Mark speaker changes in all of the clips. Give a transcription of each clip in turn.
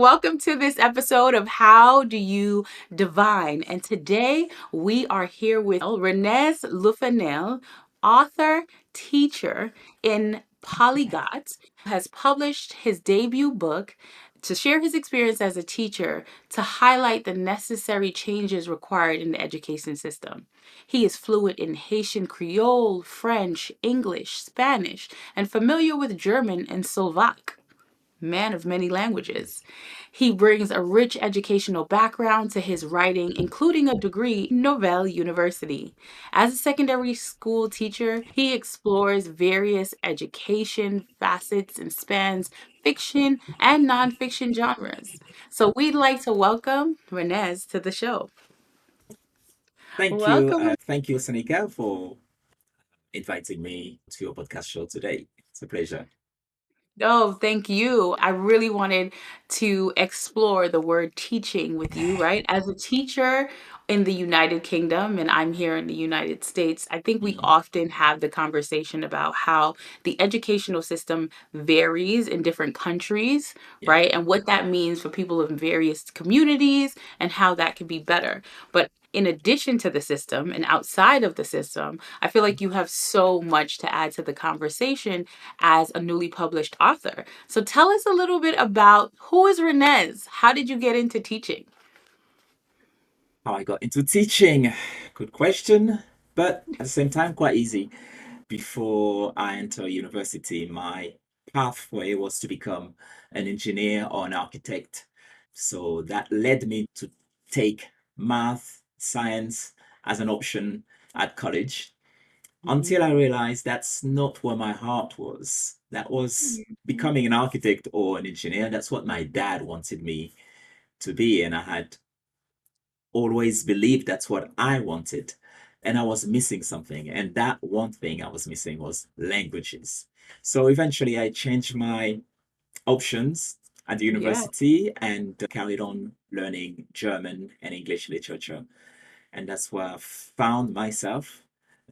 Speaker 1: Welcome to this episode of How Do You Divine? And today we are here with Renes Lophanor, author, teacher in Polygot, has published his debut book to share his experience as a teacher to highlight the necessary changes required in the education system. He is fluent in Haitian Creole, French, English, Spanish, and familiar with German and Slovak, man of many languages. He brings a rich educational background to his writing, including a degree in Novell University. As a secondary school teacher, he explores various education facets and spans fiction and nonfiction genres. So we'd like to welcome Renes to the show.
Speaker 2: Thank you.
Speaker 1: Welcome.
Speaker 2: Thank you, Sanika, for inviting me to your podcast show today. It's a pleasure.
Speaker 1: Oh, thank you. I really wanted to explore the word teaching with you, right? As a teacher in the United Kingdom, and I'm here in the United States, I think we
Speaker 2: Mhm.
Speaker 1: often have the conversation about how the educational system varies in different countries,
Speaker 2: Yeah.
Speaker 1: right? And what that means for people in various communities and how that could be better. But in addition to the system and outside of the system, I feel like you have so much to add to the conversation as a newly published author. So tell us a little bit about who is Renes? How did you get into teaching?
Speaker 2: How I got into teaching. Good question, but at the same time, quite easy. Before I enter university, my pathway was to become an engineer or an architect. So that led me to take math, science as an option at college
Speaker 1: Mhm.
Speaker 2: until I realized that's not where my heart was. That was
Speaker 1: Mhm.
Speaker 2: becoming an architect or an engineer. That's what my dad wanted me to be. And I had always believed that's what I wanted. And I was missing something. And that one thing I was missing was languages. So eventually I changed my options at the
Speaker 1: Yeah,
Speaker 2: university and carried on learning German and English literature. And that's where I found myself,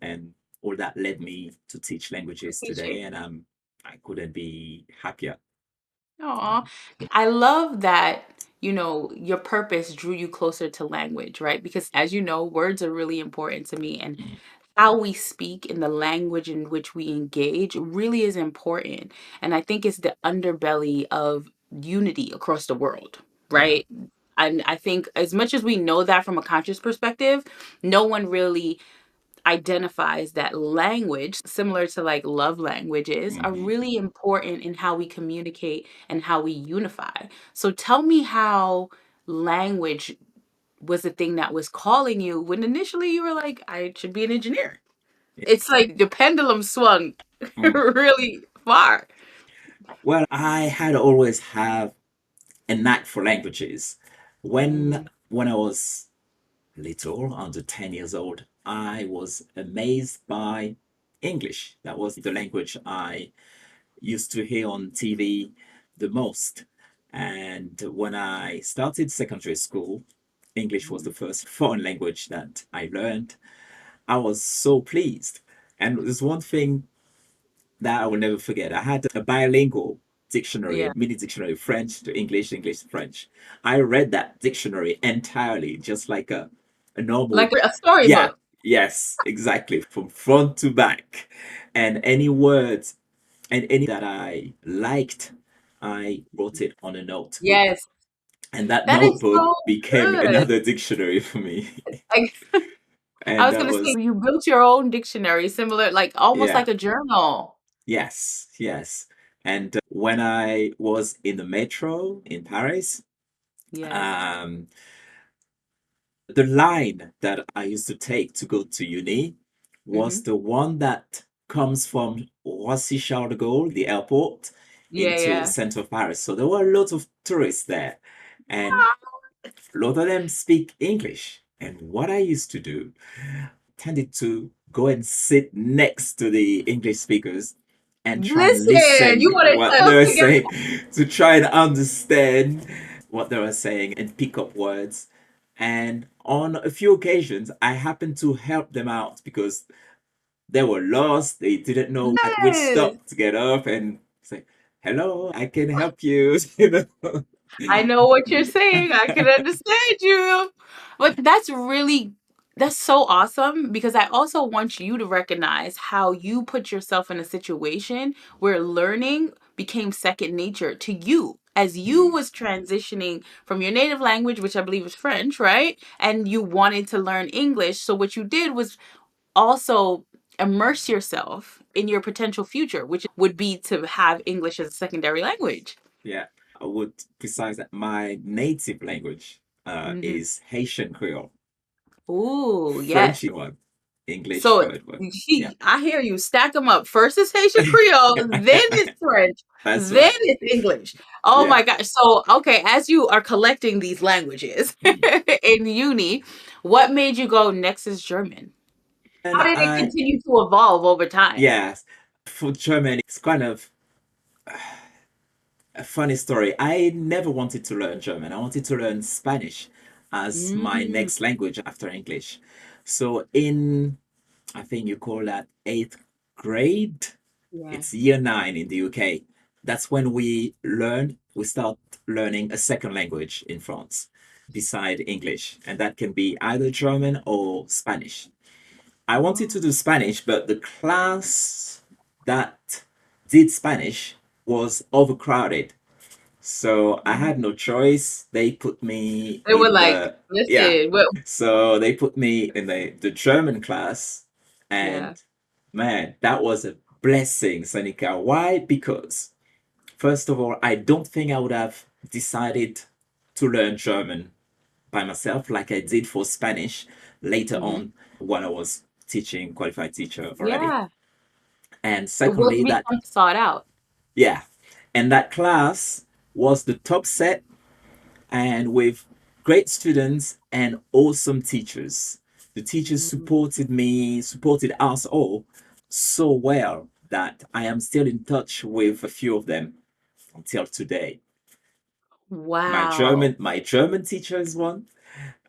Speaker 2: and all that led me to teach languages
Speaker 1: teaching.
Speaker 2: today. And I couldn't be happier.
Speaker 1: Aw. I love that, your purpose drew you closer to language, right? Because as you know, words are really important to me. And
Speaker 2: Mm.
Speaker 1: how we speak and the language in which we engage really is important. And I think it's the underbelly of unity across the world,
Speaker 2: Yeah.
Speaker 1: right? And I think as much as we know that from a conscious perspective, no one really identifies that language, similar to like love languages, are
Speaker 2: Hmm.
Speaker 1: really important in how we communicate and how we unify. So tell me how language was the thing that was calling you when initially you were like, I should be an engineer. It's like the pendulum swung
Speaker 2: Mm.
Speaker 1: really far.
Speaker 2: Well, I had always have a knack for languages. When
Speaker 1: Mm,
Speaker 2: when I was little, under 10 years old, I was amazed by English. That was the language I used to hear on TV the most. And when I started secondary school, English was the
Speaker 1: mm.
Speaker 2: first foreign language that I learned. I was so pleased. And there's one thing that I will never forget. I had a bilingual dictionary,
Speaker 1: Yeah.
Speaker 2: a mini dictionary, French to English, English to French. I read that dictionary entirely, just like a
Speaker 1: Like
Speaker 2: normal,
Speaker 1: a
Speaker 2: yeah,
Speaker 1: storybook.
Speaker 2: yes, exactly, from front to back. And any words and any that I liked, I wrote it on a notebook.
Speaker 1: Yes.
Speaker 2: And that
Speaker 1: That is
Speaker 2: notebook
Speaker 1: so
Speaker 2: became
Speaker 1: good.
Speaker 2: another dictionary for me.
Speaker 1: I, I
Speaker 2: And
Speaker 1: was
Speaker 2: that
Speaker 1: gonna say
Speaker 2: was,
Speaker 1: you built your own dictionary, similar, like almost
Speaker 2: yeah,
Speaker 1: like a journal.
Speaker 2: yes, yes. And when I was in the metro in Paris,
Speaker 1: Yes.
Speaker 2: um, the line that I used to take to go to uni was
Speaker 1: Hmm.
Speaker 2: the one that comes from Roissy Charles de Gaulle, the airport,
Speaker 1: Yeah,
Speaker 2: into the
Speaker 1: yeah.
Speaker 2: center of Paris. So there were lots of tourists there, and a lot of them speak English. And what I used to do, tended to go and sit next to the English speakers and try and
Speaker 1: Listen, you
Speaker 2: listen
Speaker 1: want
Speaker 2: what
Speaker 1: to
Speaker 2: they
Speaker 1: help
Speaker 2: were
Speaker 1: together.
Speaker 2: saying to try and understand what they were saying and pick up words. And on a few occasions, I happened to help them out because they were lost. They didn't know at which
Speaker 1: Yes.
Speaker 2: stop to get off and say, "Hello, I can help you." You know?
Speaker 1: I know what you're saying. I can understand you. But that's so awesome because I also want you to recognize how you put yourself in a situation where learning became second nature to you as you
Speaker 2: Mm,
Speaker 1: was transitioning from your native language, which I believe is French, right? And you wanted to learn English. So what you did was also immerse yourself in your potential future, which would be to have English as a secondary language.
Speaker 2: yeah, I would precise that my native language
Speaker 1: Hmm.
Speaker 2: is Haitian Creole.
Speaker 1: Ooh,
Speaker 2: French
Speaker 1: yes.
Speaker 2: is one, English
Speaker 1: So
Speaker 2: third one. Yeah,
Speaker 1: I hear you. Stack them up. First is Haitian Creole, then it's French,
Speaker 2: that's
Speaker 1: then
Speaker 2: right.
Speaker 1: it's English. Oh
Speaker 2: Yeah.
Speaker 1: my gosh. So, okay, as you are collecting these languages
Speaker 2: Mm.
Speaker 1: in uni, what made you go next is German?
Speaker 2: And
Speaker 1: How did it
Speaker 2: I,
Speaker 1: continue to evolve over time?
Speaker 2: yes, for German, it's kind of a funny story. I never wanted to learn German. I wanted to learn Spanish as my
Speaker 1: Mm,
Speaker 2: next language after English. So in, I think you call that eighth grade.
Speaker 1: yeah.
Speaker 2: It's year nine in the UK. That's when we start learning a second language in France beside English. And that can be either German or Spanish. I wanted to
Speaker 1: Oh.
Speaker 2: do Spanish, but the class that did Spanish was overcrowded. So I had no choice. They put me
Speaker 1: They were
Speaker 2: in
Speaker 1: like,
Speaker 2: the, yeah.
Speaker 1: listen, what?
Speaker 2: So they put me in the German class.
Speaker 1: Yeah.
Speaker 2: And man, that was a blessing, Sanika. Why? Because, first of all, I don't think I would have decided to learn German by myself like I did for Spanish later
Speaker 1: Hmm.
Speaker 2: on when I was teaching, qualified teacher already.
Speaker 1: Yeah.
Speaker 2: And
Speaker 1: It would
Speaker 2: secondly,
Speaker 1: be
Speaker 2: that,
Speaker 1: something sought out.
Speaker 2: yeah, and that class was the top set and with great students and awesome teachers. The teachers
Speaker 1: Mhm.
Speaker 2: supported me, supported us all so well that I am still in touch with a few of them until today.
Speaker 1: Wow.
Speaker 2: My German teacher is one,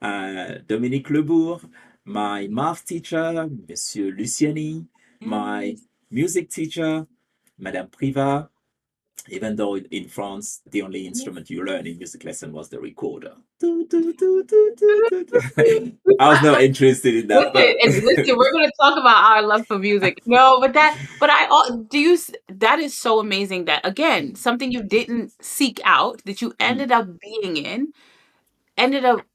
Speaker 2: Dominique Lebourg, my math teacher, Monsieur Luciani, my
Speaker 1: Yes.
Speaker 2: music teacher, Madame Privat, even though in France, the only
Speaker 1: Yes.
Speaker 2: instrument you learn in music lesson was the recorder. I was not interested in that,
Speaker 1: Listen,
Speaker 2: but
Speaker 1: and listen, we're gonna talk about our love for music. No, but that is so amazing that again, something you didn't seek out, that you
Speaker 2: mm,
Speaker 1: ended up being in, ended up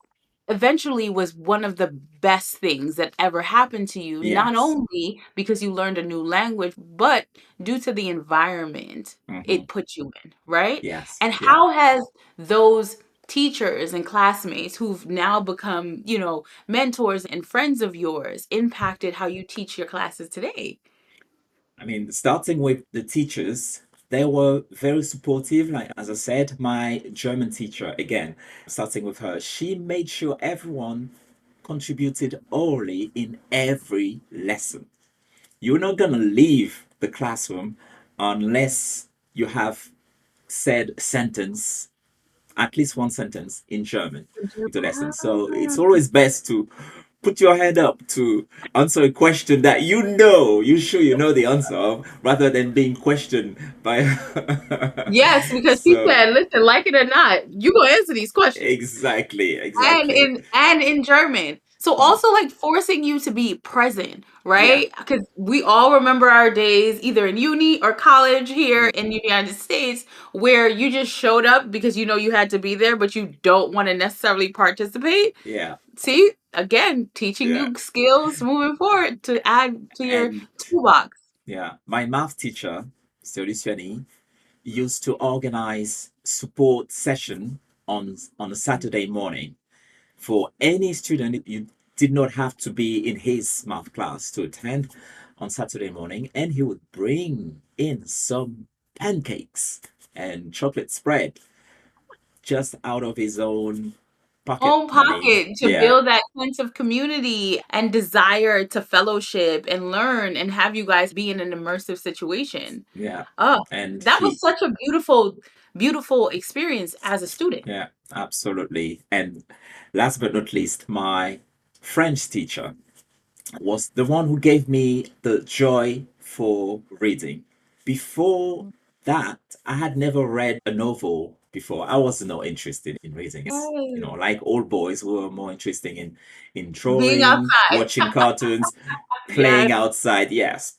Speaker 1: eventually was one of the best things that ever happened to you, not
Speaker 2: yes,
Speaker 1: only because you learned a new language, but due to the environment
Speaker 2: hmm,
Speaker 1: it put you in, right?
Speaker 2: yes,
Speaker 1: And
Speaker 2: yeah.
Speaker 1: how has those teachers and classmates who've now become, mentors and friends of yours impacted how you teach your classes today?
Speaker 2: I mean, starting with the teachers, they were very supportive. Like, as I said, my German teacher, again, starting with her, she made sure everyone contributed orally in every lesson. You're not going to leave the classroom unless you have said a sentence, at least one sentence in German with the lesson. So it's
Speaker 1: Ah.
Speaker 2: always best to put your hand up to answer a question that you sure you know the answer of, rather than being questioned by.
Speaker 1: Yes, because she
Speaker 2: So
Speaker 1: said, listen, like it or not, you gonna answer these questions.
Speaker 2: exactly,
Speaker 1: and
Speaker 2: exactly.
Speaker 1: in and in German. So
Speaker 2: Mm,
Speaker 1: also like forcing you to be present,
Speaker 2: yeah,
Speaker 1: right? Because we all remember our days either in uni or college here
Speaker 2: mm,
Speaker 1: in the United States where you just showed up because you know you had to be there, but you don't want to necessarily participate.
Speaker 2: yeah,
Speaker 1: See, again, teaching
Speaker 2: yeah.
Speaker 1: you skills moving forward to add to your
Speaker 2: And
Speaker 1: toolbox.
Speaker 2: yeah, my math teacher, Mr. Luciani, used to organize support session on a Saturday morning for any student. You did not have to be in his math class to attend on Saturday morning, and he would bring in some pancakes and chocolate spread just out of his own pocket
Speaker 1: Own
Speaker 2: money.
Speaker 1: pocket to
Speaker 2: Yeah,
Speaker 1: build that sense of community and desire to fellowship and learn and have you guys be in an immersive situation.
Speaker 2: yeah,
Speaker 1: Oh,
Speaker 2: and
Speaker 1: that was
Speaker 2: he,
Speaker 1: such a beautiful, beautiful experience as a student.
Speaker 2: yeah, absolutely. And last but not least, my French teacher was the one who gave me the joy for reading. Before that, I had never read a novel before. I was not interested in reading.
Speaker 1: Yes.
Speaker 2: Like old boys who were more interested in
Speaker 1: Being
Speaker 2: drawing,
Speaker 1: outside.
Speaker 2: watching cartoons, playing
Speaker 1: Yes.
Speaker 2: outside. Yes.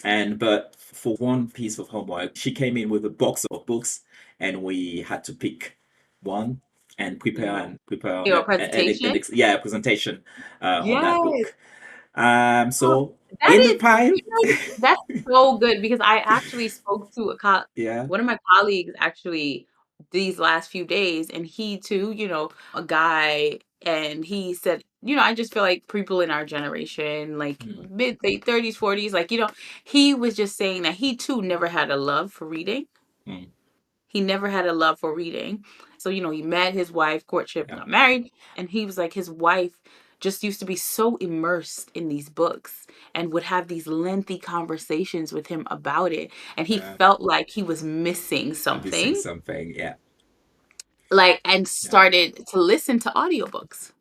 Speaker 2: And but for one piece of homework, she came in with a box of books, and we had to pick one and prepare
Speaker 1: Your
Speaker 2: an
Speaker 1: presentation.
Speaker 2: yeah, presentation on that
Speaker 1: Yes.
Speaker 2: book.
Speaker 1: Oh,
Speaker 2: So
Speaker 1: that
Speaker 2: in the
Speaker 1: is,
Speaker 2: pile,
Speaker 1: that's so good because I actually spoke to
Speaker 2: yeah,
Speaker 1: one of my colleagues actually these last few days, and he too, a guy, and he said, I just feel like people in our generation, like
Speaker 2: mm,
Speaker 1: mid late 30s, 40s, like, he was just saying that he too never had a love for reading.
Speaker 2: mm,
Speaker 1: He never had a love for reading. So, he met his wife, courtship,
Speaker 2: yeah,
Speaker 1: got married, and he was like, his wife just used to be so immersed in these books and would have these lengthy conversations with him about it. And he
Speaker 2: yeah,
Speaker 1: felt like he was missing
Speaker 2: missing
Speaker 1: something,
Speaker 2: something, yeah,
Speaker 1: like, and
Speaker 2: yeah,
Speaker 1: started to listen to audiobooks.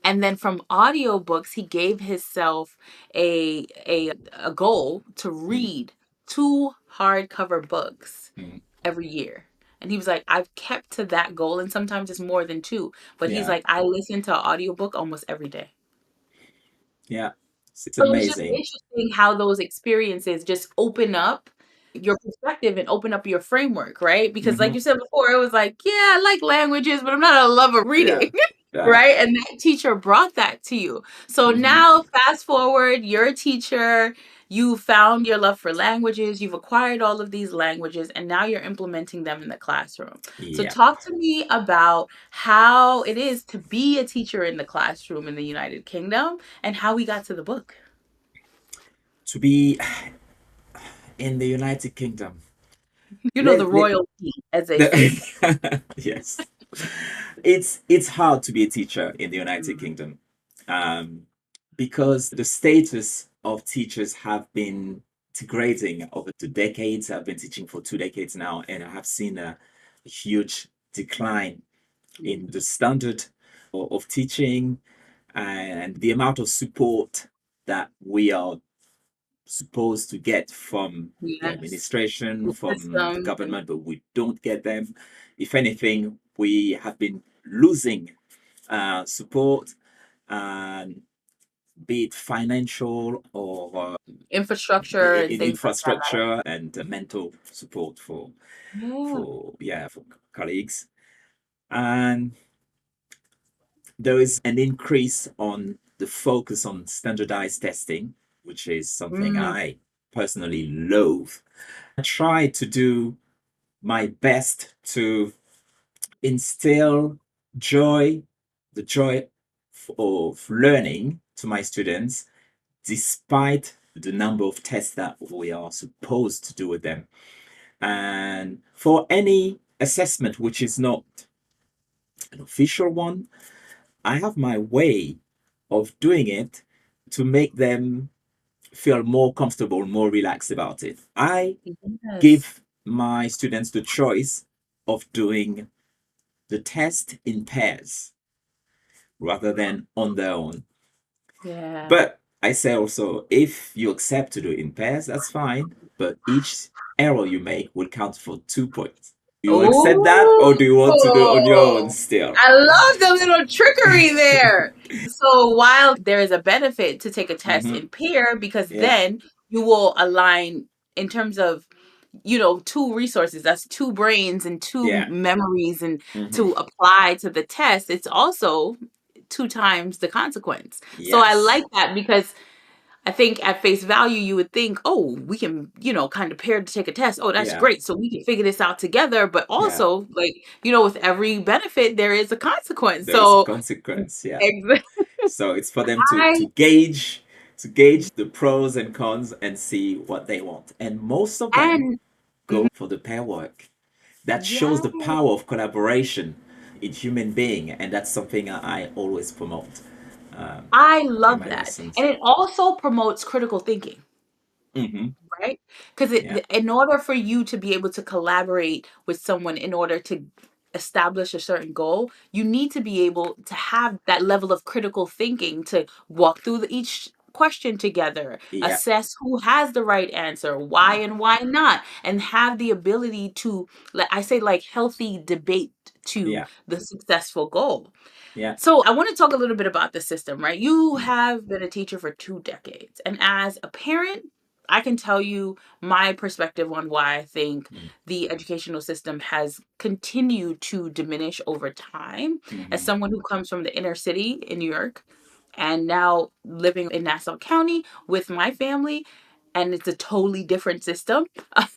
Speaker 1: And then from audiobooks, he gave himself a goal to
Speaker 2: mm,
Speaker 1: read two hardcover books
Speaker 2: mm,
Speaker 1: every year. And he was like, I've kept to that goal, and sometimes it's more than two. But he's
Speaker 2: yeah,
Speaker 1: like, I listen to an audiobook almost every day.
Speaker 2: yeah. It's
Speaker 1: So it's just
Speaker 2: amazing.
Speaker 1: interesting how those experiences just open up your perspective and open up your framework, right? Because like
Speaker 2: Hmm.
Speaker 1: you said before, it was like, yeah, I like languages, but I'm not a lover of
Speaker 2: Yeah,
Speaker 1: reading.
Speaker 2: yeah.
Speaker 1: Right? And that teacher brought that to you. So
Speaker 2: Hmm.
Speaker 1: now fast forward, you're a teacher, you found your love for languages, you've acquired all of these languages, and now you're implementing them in the classroom. So
Speaker 2: Yeah.
Speaker 1: talk to me about how it is to be a teacher in the classroom in the United Kingdom and how we got to the book.
Speaker 2: To be in the United Kingdom.
Speaker 1: The
Speaker 2: Let
Speaker 1: royalty, as they say.
Speaker 2: the yes. It's hard to be a teacher in the United
Speaker 1: Mm,
Speaker 2: Kingdom, because the status of teachers have been degrading over the decades. I've been teaching for 2 decades now, and I have seen a huge decline in the standard of teaching and the amount of support that we are supposed to get from the
Speaker 1: yes.
Speaker 2: administration,
Speaker 1: The
Speaker 2: from the
Speaker 1: systems and
Speaker 2: government, but we don't get them. If anything, we have been losing support, and be it financial or
Speaker 1: infrastructure and
Speaker 2: in
Speaker 1: things like that.
Speaker 2: infrastructure and mental support
Speaker 1: Yeah.
Speaker 2: for colleagues. And there is an increase on the focus on standardized testing, which is something
Speaker 1: Mm,
Speaker 2: I personally loathe. I try to do my best to instill joy, the joy of learning to my students, despite the number of tests that we are supposed to do with them. And for any assessment which is not an official one, I have my way of doing it to make them feel more comfortable, more relaxed about it. I
Speaker 1: yes.
Speaker 2: give my students the choice of doing the test in pairs rather than on their own.
Speaker 1: Yeah.
Speaker 2: But I say also, if you accept to do it in pairs, that's fine. But each error you make will count for 2 points. Do you accept that, or do you want to do it on your own
Speaker 1: Oh,
Speaker 2: still?
Speaker 1: I love the little trickery there. So while there is a benefit to take a test
Speaker 2: Mm-hmm.
Speaker 1: in pair, because
Speaker 2: Yeah,
Speaker 1: then you will align in terms of, two resources. That's two brains and two
Speaker 2: yeah.
Speaker 1: memories, and
Speaker 2: Mm-hmm.
Speaker 1: to apply to the test, it's also two times the consequence. So I like
Speaker 2: Yes.
Speaker 1: that because I think at face value, you would think, oh, we can, kind of pair to take a test. Oh, that's
Speaker 2: Yeah.
Speaker 1: great. So we can figure this out together. But
Speaker 2: Yeah.
Speaker 1: also, like, with every benefit, there is a consequence.
Speaker 2: There is a
Speaker 1: So,
Speaker 2: consequence. Yeah.
Speaker 1: ex-
Speaker 2: So it's for them to
Speaker 1: I,
Speaker 2: gauge the pros and cons and see what they want. And most of them
Speaker 1: and
Speaker 2: go for the pair work. That
Speaker 1: yeah,
Speaker 2: shows the power of collaboration in human being, and that's something I always promote um,
Speaker 1: I
Speaker 2: in
Speaker 1: love
Speaker 2: my
Speaker 1: that.
Speaker 2: lessons.
Speaker 1: And it also promotes critical thinking.
Speaker 2: Hmm.
Speaker 1: Right? Because
Speaker 2: Yeah,
Speaker 1: in order for you to be able to collaborate with someone in order to establish a certain goal, you need to be able to have that level of critical thinking to walk through each question together,
Speaker 2: Yeah.
Speaker 1: assess who has the right answer, why
Speaker 2: Yeah.
Speaker 1: and why not, and have the ability to, like I say, like healthy debate to
Speaker 2: Yeah.
Speaker 1: the successful goal.
Speaker 2: Yeah.
Speaker 1: So I want to talk a little bit about the system, right? You
Speaker 2: Mm,
Speaker 1: have been a teacher for 2 decades. And as a parent, I can tell you my perspective on why I think
Speaker 2: mm,
Speaker 1: the educational system has continued to diminish over time. As
Speaker 2: mhm.
Speaker 1: someone who comes from the inner city in New York and now living in Nassau County with my family, and it's a totally different system.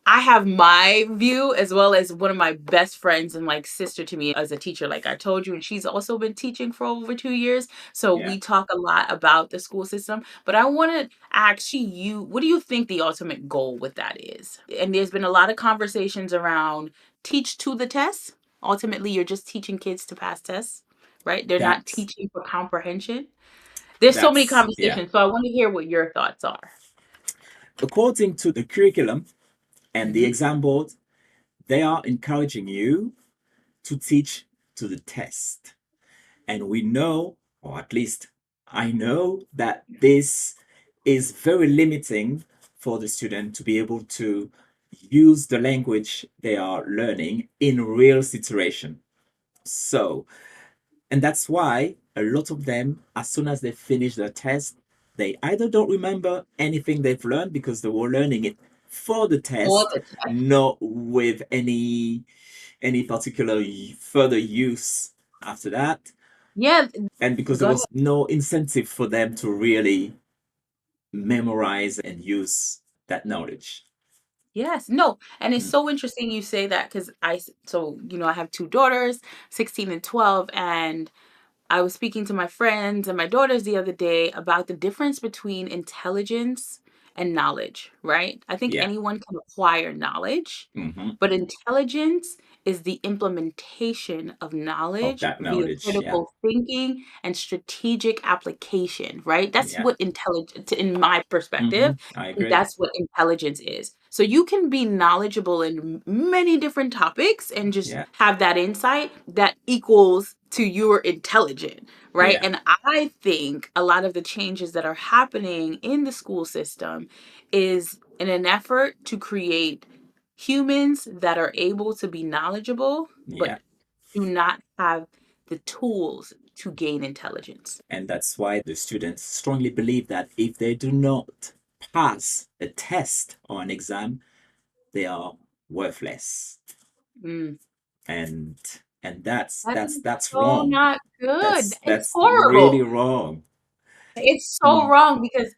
Speaker 1: I have my view as well as one of my best friends and like sister to me as a teacher, like I told you, and she's also been teaching for over 2 years. So
Speaker 2: Yeah.
Speaker 1: we talk a lot about the school system. But I want to ask you, what do you think the ultimate goal with that is? And there's been a lot of conversations around teach to the test. Ultimately, you're just teaching kids to pass tests, right? They're not
Speaker 2: That's
Speaker 1: teaching for comprehension. There's so many
Speaker 2: yeah.
Speaker 1: conversations. So I want to hear what your thoughts are.
Speaker 2: According to the curriculum and the
Speaker 1: Hmm.
Speaker 2: exam board, they are encouraging you to teach to the test. And we know, or at least I know, that this is very limiting for the student to be able to use the language they are learning in real situation. So, and that's why a lot of them, as soon as they finish their test, they either don't remember anything they've learned because they were learning it for the
Speaker 1: For
Speaker 2: test,
Speaker 1: the test.
Speaker 2: not with any particular further use after that,
Speaker 1: Yeah,
Speaker 2: and because there
Speaker 1: go ahead.
Speaker 2: was no incentive for them to really memorize and use that knowledge.
Speaker 1: Yes, no, and it's
Speaker 2: Mm,
Speaker 1: so interesting you say that because so I have two daughters, 16 and 12, and I was speaking to my friends and my daughters the other day about the difference between intelligence and knowledge, right? I think
Speaker 2: yeah.
Speaker 1: anyone can acquire knowledge,
Speaker 2: Hmm.
Speaker 1: but intelligence is the implementation of
Speaker 2: Of
Speaker 1: knowledge
Speaker 2: that
Speaker 1: via
Speaker 2: knowledge. Yeah.
Speaker 1: critical thinking and strategic application, right? That's
Speaker 2: Yeah.
Speaker 1: what intelligence, in my perspective,
Speaker 2: I
Speaker 1: and
Speaker 2: agree.
Speaker 1: that's what intelligence is. So you can be knowledgeable in many different topics and just
Speaker 2: Yeah.
Speaker 1: have that insight that equals to you're intelligent, right?
Speaker 2: Yeah.
Speaker 1: And I think a lot of the changes that are happening in the school system is in an effort to create humans that are able to be knowledgeable but
Speaker 2: Yeah.
Speaker 1: do not have the tools to gain intelligence.
Speaker 2: And that's why the students strongly believe that if they do not pass a test or an exam, they are worthless.
Speaker 1: Mm.
Speaker 2: And that's
Speaker 1: That
Speaker 2: that's
Speaker 1: is
Speaker 2: that's
Speaker 1: so
Speaker 2: wrong.
Speaker 1: not good. It's
Speaker 2: That's really
Speaker 1: horrible.
Speaker 2: wrong.
Speaker 1: It's so
Speaker 2: Mm,
Speaker 1: wrong because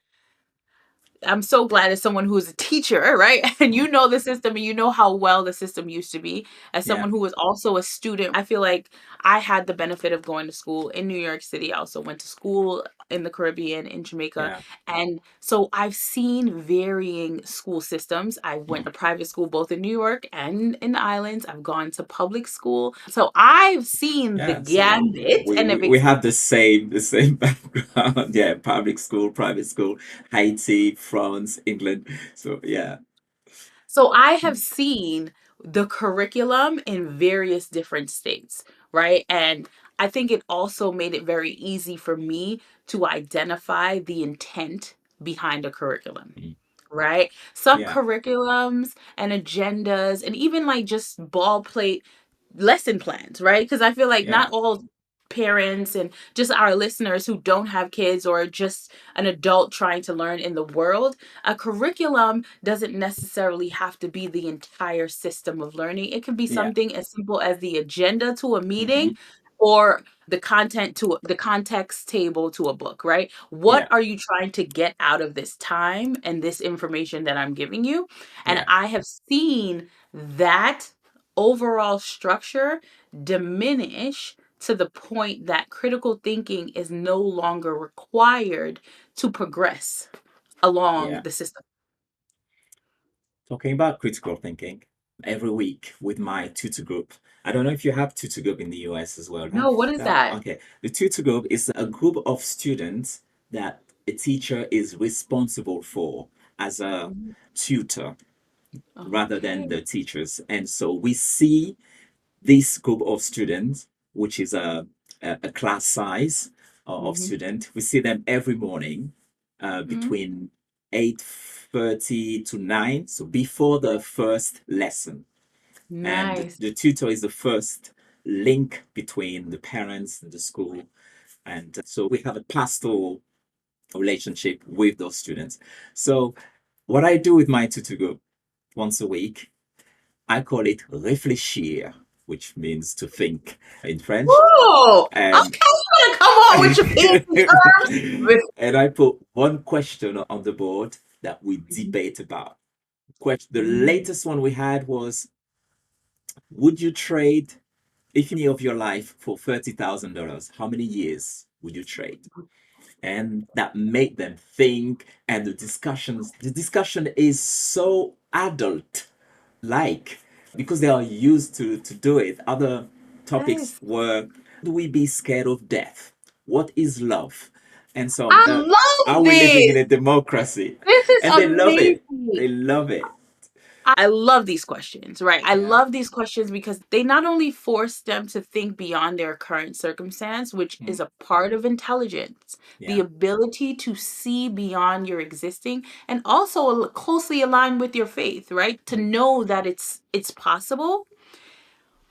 Speaker 1: I'm so glad as someone who's a teacher, right? And
Speaker 2: mm,
Speaker 1: you know the system and you know how well the system used to be. As
Speaker 2: yeah.
Speaker 1: someone who was also a student, I feel like I had the benefit of going to school in New York City. I also went to school in the Caribbean, in Jamaica.
Speaker 2: Yeah.
Speaker 1: And so I've seen varying school systems. I went
Speaker 2: Mm.
Speaker 1: to private school both in New York and in the islands. I've gone to public school. So I've seen the
Speaker 2: Yeah, so
Speaker 1: gambit
Speaker 2: we,
Speaker 1: and
Speaker 2: we,
Speaker 1: have
Speaker 2: we have the same background. Yeah, public school, private school, Haiti, France, England. So yeah.
Speaker 1: So I have
Speaker 2: Mm,
Speaker 1: seen the curriculum in various different states, right? And I think it also made it very easy for me to identify the intent behind a curriculum,
Speaker 2: mm,
Speaker 1: right? Some
Speaker 2: yeah,
Speaker 1: curriculums and agendas, and even like just ball plate lesson plans, right? Because I feel like
Speaker 2: yeah,
Speaker 1: not all parents and just our listeners who don't have kids or just an adult trying to learn in the world, a curriculum doesn't necessarily have to be the entire system of learning. It can be
Speaker 2: yeah,
Speaker 1: something as simple as the agenda to a
Speaker 2: hmm,
Speaker 1: meeting or the content to the context table to a book, right? What
Speaker 2: yeah,
Speaker 1: are you trying to get out of this time and this information that I'm giving you? And
Speaker 2: yeah,
Speaker 1: I have seen that overall structure diminish to the point that critical thinking is no longer required to progress along
Speaker 2: yeah.
Speaker 1: the system.
Speaker 2: Talking about critical thinking every week with my tutor group. I don't know if you have tutor group in the US as well.
Speaker 1: No, what is that?
Speaker 2: Okay. The tutor group is a group of students that a teacher is responsible for as a
Speaker 1: Mhm.
Speaker 2: tutor rather than
Speaker 1: Okay.
Speaker 2: the teachers. And so we see this group of students, which is a class size of
Speaker 1: Hmm.
Speaker 2: student, we see them every morning
Speaker 1: Mhm.
Speaker 2: between 8:30 to 9, so before the first lesson. And
Speaker 1: Nice.
Speaker 2: the tutor is the first link between the parents and the school. And so we have a pastoral relationship with those students. So what I do with my tutor group once a week, I call it réfléchir, which means to think in French.
Speaker 1: Whoa!
Speaker 2: And
Speaker 1: Okay, you gotta come on with your fancy terms.
Speaker 2: and I put one question on the board that we debate about. The
Speaker 1: Mm.
Speaker 2: latest one we had was, would you trade if any of your life for $30,000? How many years would you trade? And that made them think. And the discussion is so adult like, because they are used to do it. Other topics
Speaker 1: Yes.
Speaker 2: were, do we be scared of death? What is love? And so
Speaker 1: I
Speaker 2: are
Speaker 1: love
Speaker 2: we living in
Speaker 1: this.
Speaker 2: a democracy?
Speaker 1: This is
Speaker 2: And they love it.
Speaker 1: amazing.
Speaker 2: They love it.
Speaker 1: I love these questions, right? I
Speaker 2: Yeah.
Speaker 1: love these questions because they not only force them to think beyond their current circumstance, which
Speaker 2: Mm.
Speaker 1: is a part of intelligence, the
Speaker 2: Yeah.
Speaker 1: ability to see beyond your existing and also closely align with your faith, right? To
Speaker 2: Mm.
Speaker 1: know that it's possible,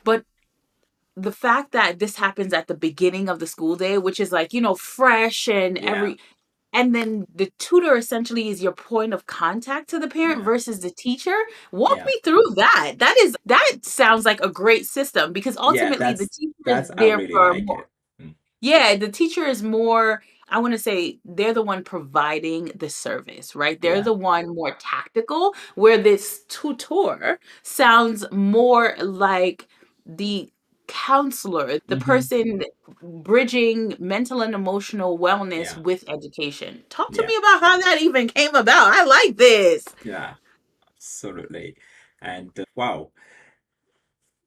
Speaker 1: but the fact that this happens at the beginning of the school day, which is like, fresh and
Speaker 2: Yeah.
Speaker 1: and then the tutor essentially is your point of contact to the parent
Speaker 2: Yeah.
Speaker 1: versus the teacher. Walk
Speaker 2: Yeah.
Speaker 1: me through that. That sounds like a great system because
Speaker 2: Yeah.
Speaker 1: ultimately the teacher is
Speaker 2: That's I
Speaker 1: there
Speaker 2: really
Speaker 1: for
Speaker 2: like
Speaker 1: more.
Speaker 2: it. Mm.
Speaker 1: Yeah, the teacher is more, I want to say they're the one providing the service, right? They're
Speaker 2: Yeah.
Speaker 1: the one more tactical, where this tutor sounds more like the counselor, the
Speaker 2: Mm-hmm.
Speaker 1: person bridging mental and emotional wellness
Speaker 2: Yeah.
Speaker 1: with education. Talk to
Speaker 2: Yeah.
Speaker 1: me about how that even came about. I like this.
Speaker 2: Yeah. Absolutely. And wow,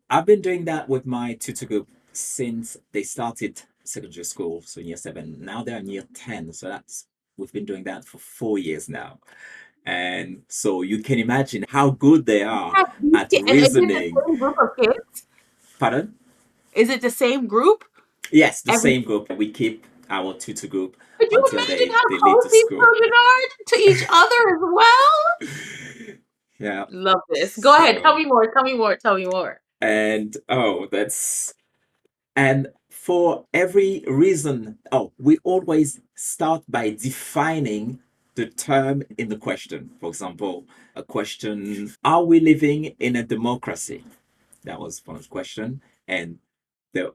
Speaker 2: I've been doing that with my tutor group since they started secondary school, so in year seven. Now they're in year 10. So we've been doing that for 4 years now. And so you can imagine how good they are
Speaker 1: Yeah,
Speaker 2: at
Speaker 1: and is it the
Speaker 2: reasoning.
Speaker 1: same group of kids?
Speaker 2: Pardon?
Speaker 1: Is it the same group?
Speaker 2: Yes, the
Speaker 1: Every
Speaker 2: same group. We keep our tutor group
Speaker 1: Could you
Speaker 2: until
Speaker 1: imagine
Speaker 2: they
Speaker 1: how
Speaker 2: leave
Speaker 1: close
Speaker 2: the
Speaker 1: these
Speaker 2: school.
Speaker 1: children are to each other as well?
Speaker 2: Yeah.
Speaker 1: Love this. Go ahead. Tell
Speaker 2: So,
Speaker 1: me more. Tell me more. Tell me more.
Speaker 2: and oh, and for every reason, we always start by defining the term in the question. For example, a question, are we living in a democracy? That was one question. And the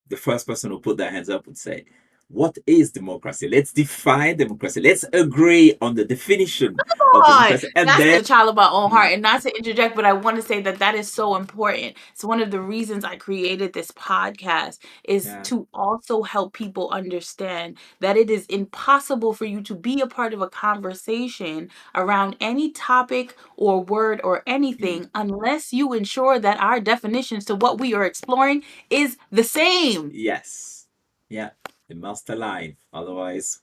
Speaker 2: the first person who put their hands up would say, what is democracy? Let's define democracy. Let's agree on the definition of
Speaker 1: On.
Speaker 2: democracy. And
Speaker 1: That's
Speaker 2: then,
Speaker 1: the child of my own
Speaker 2: mm,
Speaker 1: heart. And not to interject, but I want to say that that is so important. It's one of the reasons I created this podcast is
Speaker 2: yeah,
Speaker 1: to also help people understand that it is impossible for you to be a part of a conversation around any topic or word or
Speaker 2: mm,
Speaker 1: anything unless you ensure that our definitions to what we are exploring is the same
Speaker 2: yes, yeah, the master line. Otherwise,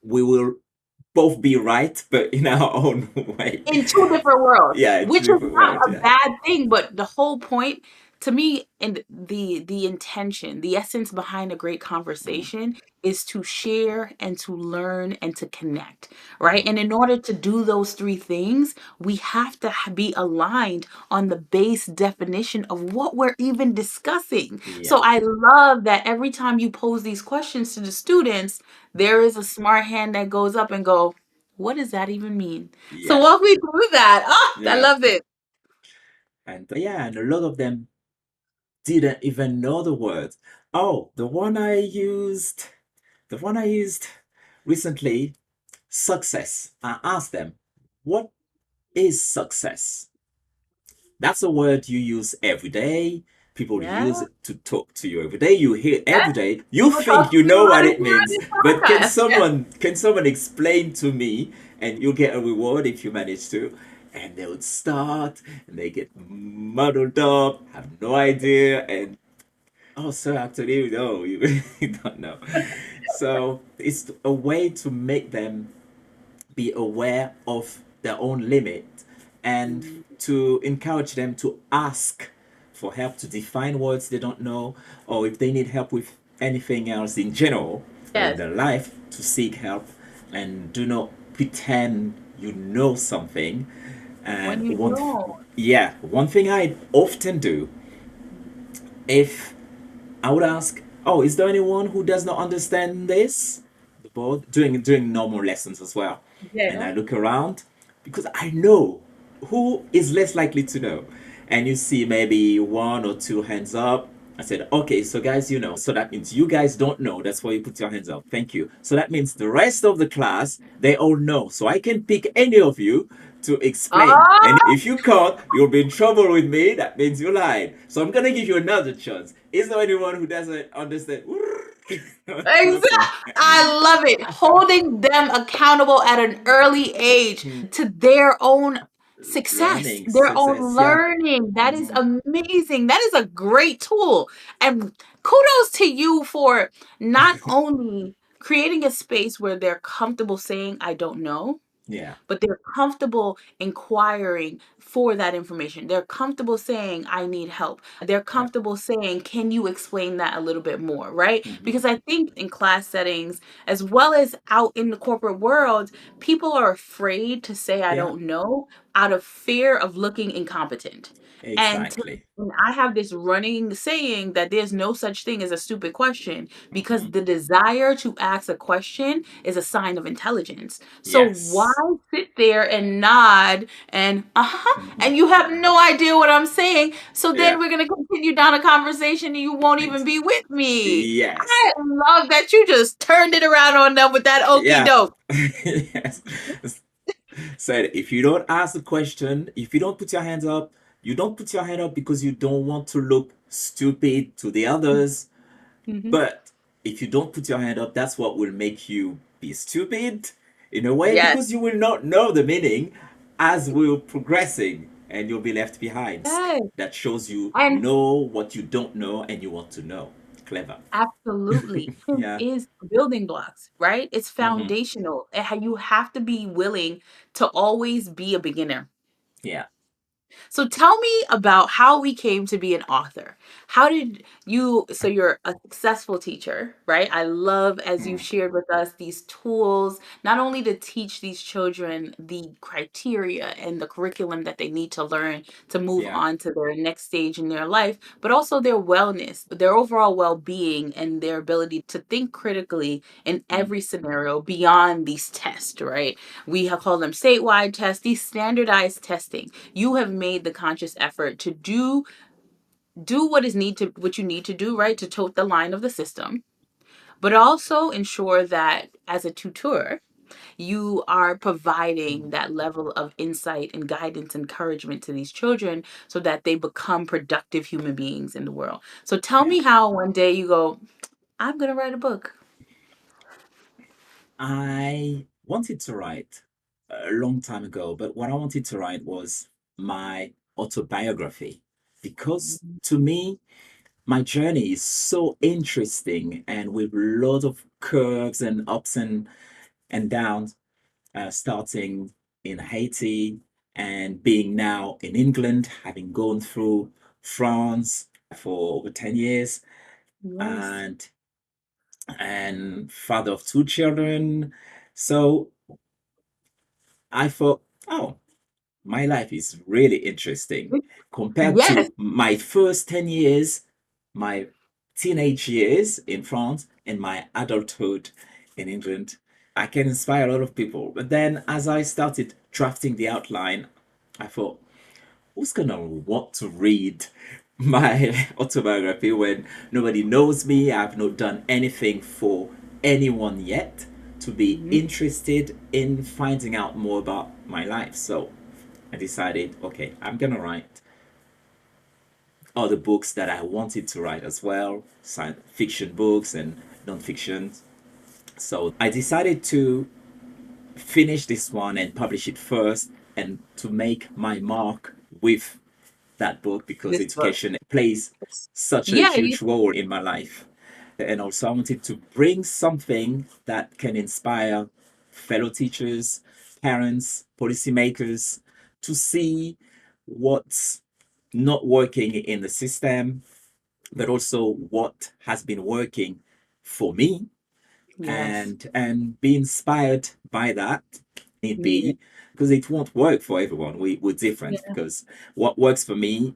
Speaker 2: we will both be right, but in our own way.
Speaker 1: in two different worlds,
Speaker 2: Yeah, in two
Speaker 1: which is
Speaker 2: different
Speaker 1: not
Speaker 2: words.
Speaker 1: a
Speaker 2: Yeah.
Speaker 1: bad thing, but the whole point to me and the intention, the essence behind a great
Speaker 2: Mm,
Speaker 1: conversation is to share and to learn and to connect, right?
Speaker 2: mm,
Speaker 1: And in order to do those three things, we have to be aligned on the base definition of what we're even discussing.
Speaker 2: yeah,
Speaker 1: So I love that every time you pose these questions to the students, there is a smart hand that goes up and go, what does that even mean? So
Speaker 2: yeah,
Speaker 1: walk me through that. Oh, I
Speaker 2: yeah.
Speaker 1: love it.
Speaker 2: And yeah, and a lot of them didn't even know the words. Oh, the one I used recently, success. I asked them, what is success? That's a word you use every day. People
Speaker 1: Yeah,
Speaker 2: use it to talk to you every day. You hear it
Speaker 1: yeah.
Speaker 2: every day. You
Speaker 1: People talk
Speaker 2: think
Speaker 1: to
Speaker 2: you
Speaker 1: me
Speaker 2: know
Speaker 1: about
Speaker 2: what
Speaker 1: it
Speaker 2: it
Speaker 1: here on
Speaker 2: means,
Speaker 1: this
Speaker 2: but can
Speaker 1: podcast. Yeah.
Speaker 2: someone explain to me, and you'll get a reward if you manage to. And they would start, and they get muddled up, have no idea, and oh, sir, actually, no, you really don't know. So it's a way to make them be aware of their own limit and
Speaker 1: Mm,
Speaker 2: to encourage them to ask for help to define words they don't know, or if they need help with anything else in general or in
Speaker 1: yes.
Speaker 2: their life, to seek help. and do not pretend you know something.
Speaker 1: When
Speaker 2: And
Speaker 1: you don't.
Speaker 2: yeah, one thing I often do, if I would ask, "Oh, is there anyone who does not understand this?" The board doing normal lessons as well, and I
Speaker 1: Yeah.
Speaker 2: look around because I know who is less likely to know, and you see maybe one or two hands up. I said, "Okay, so guys, you know, so that means you guys don't know. That's why you put your hands up. Thank you. So that means the rest of the class they all know. So I can pick any of you to explain. And
Speaker 1: Oh,
Speaker 2: if you can't, you'll be in trouble with me. That means you lied. So I'm gonna give you another chance. Is there anyone who doesn't understand?"
Speaker 1: exactly.
Speaker 2: Listen.
Speaker 1: I love it. Holding them accountable at an early age to their own success,
Speaker 2: Learning,
Speaker 1: their
Speaker 2: success,
Speaker 1: own
Speaker 2: yeah.
Speaker 1: learning. That is
Speaker 2: Mm-hmm.
Speaker 1: amazing. That is a great tool. And kudos to you for not only creating a space where they're comfortable saying, I don't know,
Speaker 2: Yeah,
Speaker 1: but they're comfortable inquiring for that information. They're comfortable saying, I need help. They're
Speaker 2: yeah.
Speaker 1: comfortable saying, can you explain that a little bit more? Right?
Speaker 2: Mm-hmm.
Speaker 1: Because I think in class settings, as well as out in the corporate world, people are afraid to say, I
Speaker 2: Yeah,
Speaker 1: don't know, out of fear of looking incompetent. And to
Speaker 2: exactly.
Speaker 1: and I have this running saying that there's no such thing as a stupid question because
Speaker 2: Mm-hmm.
Speaker 1: the desire to ask a question is a sign of intelligence. So why
Speaker 2: Yes.
Speaker 1: sit there and nod and uh-huh
Speaker 2: Mm-hmm.
Speaker 1: and you have no idea what I'm saying? So then
Speaker 2: Yeah.
Speaker 1: we're gonna continue down a conversation and you won't even
Speaker 2: Ex-
Speaker 1: be with me.
Speaker 2: yes.
Speaker 1: I love that you just turned it around on them with that okey
Speaker 2: Yeah.
Speaker 1: doke.
Speaker 2: Yes. Said if you don't ask the question, if you don't put your hands up, you don't put your hand up because you don't want to look stupid to the others.
Speaker 1: Mm-hmm.
Speaker 2: But if you don't put your hand up, that's what will make you be stupid in a way
Speaker 1: Yes.
Speaker 2: because you will not know the meaning as we're progressing and you'll be left behind.
Speaker 1: Yes.
Speaker 2: That shows you
Speaker 1: And
Speaker 2: know what you don't know and you want to know. Clever.
Speaker 1: absolutely. It
Speaker 2: Yeah.
Speaker 1: is building blocks, right? It's
Speaker 2: Mm-hmm.
Speaker 1: foundational. You have to be willing to always be a beginner.
Speaker 2: Yeah.
Speaker 1: So tell me about how we came to be an author. How did you, so you're a successful teacher, right? I love as you've
Speaker 2: Mm.
Speaker 1: shared with us these tools, not only to teach these children the criteria and the curriculum that they need to learn to move
Speaker 2: Yeah.
Speaker 1: on to their next stage in their life, but also their wellness, their overall well being, and their ability to think critically in
Speaker 2: Mm.
Speaker 1: every scenario beyond these tests, right? We have called them statewide tests, these standardized testing. You have made the conscious effort to do what you need to do, right, to tote the line of the system, but also ensure that as a tutor you are providing that level of insight and guidance, encouragement to these children so that they become productive human beings in the world. So tell
Speaker 2: Yeah.
Speaker 1: me how one day you go, I'm going to write a book.
Speaker 2: I wanted to write a long time ago, but what I wanted to write was my autobiography because to me, my journey is so interesting and with a lot of curves and ups and downs, starting in Haiti and being now in England, having gone through France for over 10 years
Speaker 1: Yes.
Speaker 2: and father of two children. So I thought, oh, my life is really interesting compared
Speaker 1: Yes.
Speaker 2: to my first 10 years, my teenage years in France, and my adulthood in England. I can inspire a lot of people. But then as I started drafting the outline, I thought, who's gonna want to read my autobiography when nobody knows me? I've not done anything for anyone yet to be
Speaker 1: Mhm.
Speaker 2: interested in finding out more about my life. So I decided, okay, I'm gonna write other books that I wanted to write as well, science fiction books and non-fiction. So I decided to finish this one and publish it first and to make my mark with that book because
Speaker 1: This book.
Speaker 2: education plays such a
Speaker 1: Yeah.
Speaker 2: huge role in my life. And also, I wanted to bring something that can inspire fellow teachers, parents, policymakers to see what's not working in the system, but also what has been working for me
Speaker 1: Yes.
Speaker 2: and be inspired by that, need
Speaker 1: Music.
Speaker 2: be, because it won't work for everyone. We're different,
Speaker 1: Yeah.
Speaker 2: because what works for me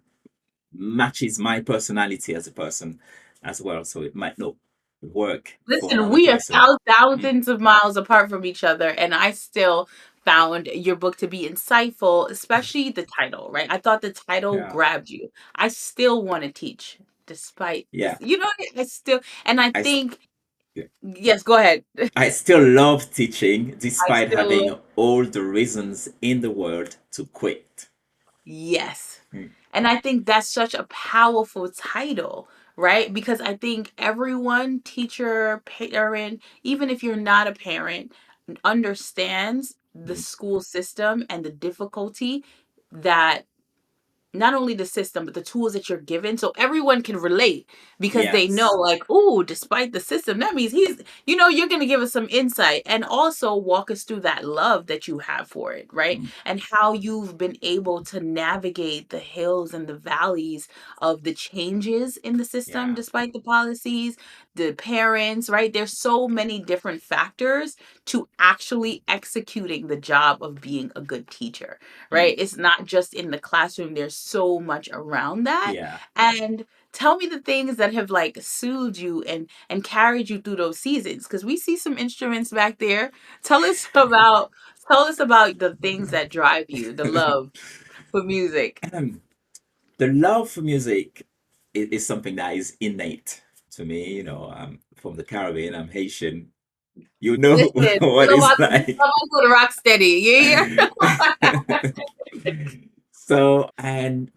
Speaker 2: matches my personality as a person as well. So it might not work for
Speaker 1: Listen,
Speaker 2: another
Speaker 1: we are
Speaker 2: person. Mm.
Speaker 1: thousands of miles apart from each other, and I still found your book to be insightful, especially the title, right? I thought the title
Speaker 2: Yeah.
Speaker 1: grabbed you. I still want to teach despite this.
Speaker 2: Yeah.
Speaker 1: You know, I still, and I
Speaker 2: I,
Speaker 1: think, yes, go ahead.
Speaker 2: I still love teaching
Speaker 1: I
Speaker 2: despite having
Speaker 1: still,
Speaker 2: all the reasons in the world to quit.
Speaker 1: yes.
Speaker 2: Mm.
Speaker 1: And I think that's such a powerful title, right? Because I think everyone, teacher, parent, even if you're not a parent, understands the
Speaker 2: Mm.
Speaker 1: school system and the difficulty that not only the system but the tools that you're given, so everyone can relate because they know,
Speaker 2: Yes.
Speaker 1: like, oh, despite the system, that means he's, you're going to give us some insight and also walk us through that love that you have for it, right?
Speaker 2: Mm.
Speaker 1: And how you've been able to navigate the hills and the valleys of the changes in the system
Speaker 2: Yeah.
Speaker 1: despite the policies, the parents, right? There's so many different factors to actually executing the job of being a good teacher,
Speaker 2: Mm.
Speaker 1: right? It's not just in the classroom, there's so much around that.
Speaker 2: Yeah.
Speaker 1: And tell me the things that have like soothed you and carried you through those seasons, because we see some instruments back there. Tell us about tell us about the things that drive you, the love for music.
Speaker 2: The love for music is something that is innate to me. From the Caribbean, I'm Haitian. You know
Speaker 1: Listen,
Speaker 2: what it's like.
Speaker 1: someone go to rock steady. Yeah, yeah.
Speaker 2: So, and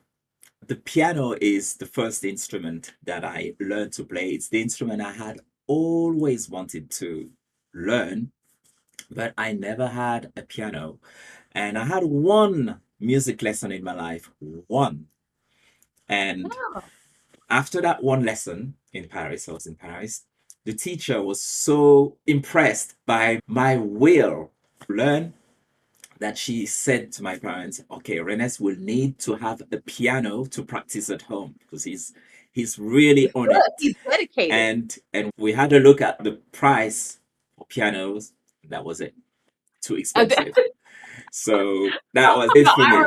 Speaker 2: the piano is the first instrument that I learned to play. It's the instrument I had always wanted to learn, but I never had a piano. And I had one music lesson in my life, one. And after that one lesson in Paris, I was in Paris, the teacher was so impressed by my will to learn that she said to my parents, okay, Renes will need to have a piano to practice at home because he's really on
Speaker 1: Good.
Speaker 2: it.
Speaker 1: He's dedicated.
Speaker 2: And we had a look at the price for pianos. That was it. Too expensive. So that was it
Speaker 1: No,
Speaker 2: for me.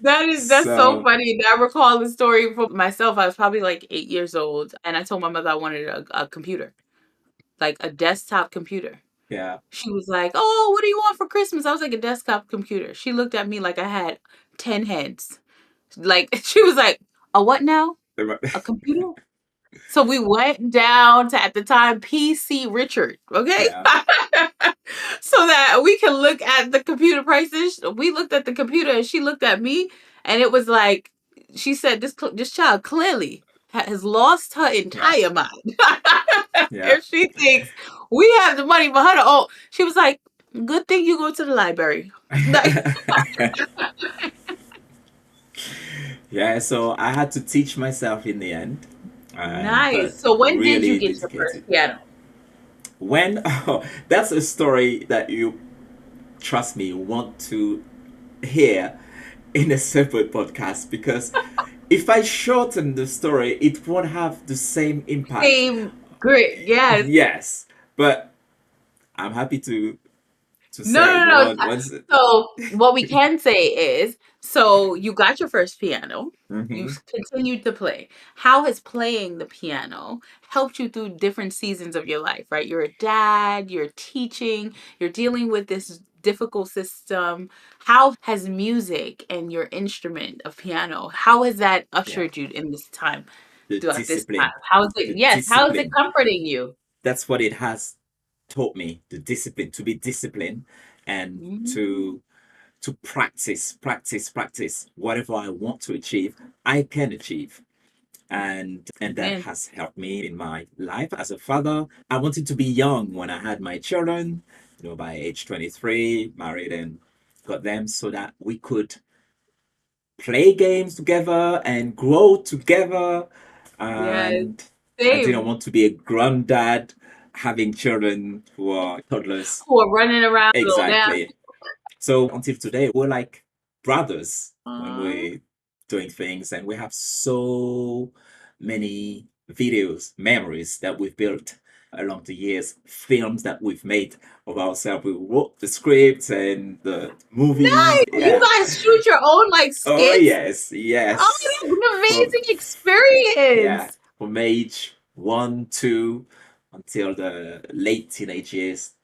Speaker 1: that's so
Speaker 2: So
Speaker 1: funny. I recall the story for myself. I was probably like 8 years old, and I told my mother I wanted a computer, like a desktop computer.
Speaker 2: yeah.
Speaker 1: She was like, "Oh, what do you want for Christmas?" I was like, "A desktop computer." She looked at me like I had 10 heads. Like she was like, "A what now? A computer?" So we went down to, at the time, PC Richard, okay?
Speaker 2: Yeah.
Speaker 1: So that we can look at the computer prices. We looked at the computer and she looked at me, and it was like she said, this child clearly has lost her
Speaker 2: Yeah.
Speaker 1: entire mind.
Speaker 2: Yeah.
Speaker 1: If she thinks we have the money for her to own, she was like, good thing you go to the library. Like,
Speaker 2: Yeah, so I had to teach myself in the end, and
Speaker 1: nice.
Speaker 2: but
Speaker 1: So when did you
Speaker 2: really
Speaker 1: get your first
Speaker 2: dedicated.
Speaker 1: piano?
Speaker 2: When oh, that's a story that you trust me want to hear in a separate podcast because if I shorten the story, it won't have the same impact.
Speaker 1: Same grit, yes.
Speaker 2: Yes, but I'm happy to
Speaker 1: No,
Speaker 2: say
Speaker 1: no, no.
Speaker 2: once.
Speaker 1: So what we can say is, so you got your first piano. You
Speaker 2: Mhm.
Speaker 1: continued to play. How has playing the piano helped you through different seasons of your life, right? You're a dad, you're teaching, you're dealing with this difficult system. How has music and your instrument of piano, how has that
Speaker 2: Yeah,
Speaker 1: ushered you in this time,
Speaker 2: the
Speaker 1: throughout this time?
Speaker 2: discipline,
Speaker 1: How is it,
Speaker 2: the
Speaker 1: yes, how is it
Speaker 2: discipline.
Speaker 1: comforting you?
Speaker 2: That's what it has taught me, the discipline, to be disciplined and
Speaker 1: Mm,
Speaker 2: to practice whatever I want to achieve, I can achieve. And that
Speaker 1: amen.
Speaker 2: has helped me in my life as a father. I wanted to be young when I had my children, by age 23, married and got them so that we could play games together and grow together.
Speaker 1: Yes,
Speaker 2: And I didn't
Speaker 1: same.
Speaker 2: want to be a granddad having children who are toddlers.
Speaker 1: Who are running around, little
Speaker 2: Exactly.
Speaker 1: nasty.
Speaker 2: So until today, we're like brothers when
Speaker 1: Aw.
Speaker 2: we're doing things, and we have so many videos, memories that we've built. along the years, films that we've made of ourselves. We wrote the scripts and the movies.
Speaker 1: Nice. You
Speaker 2: Yeah.
Speaker 1: guys shoot your own like
Speaker 2: Oh
Speaker 1: skits.
Speaker 2: yes,
Speaker 1: Oh,
Speaker 2: yes.
Speaker 1: that's an
Speaker 2: From
Speaker 1: amazing
Speaker 2: yeah,
Speaker 1: experience.
Speaker 2: from age 1, 2 until the late teenage years,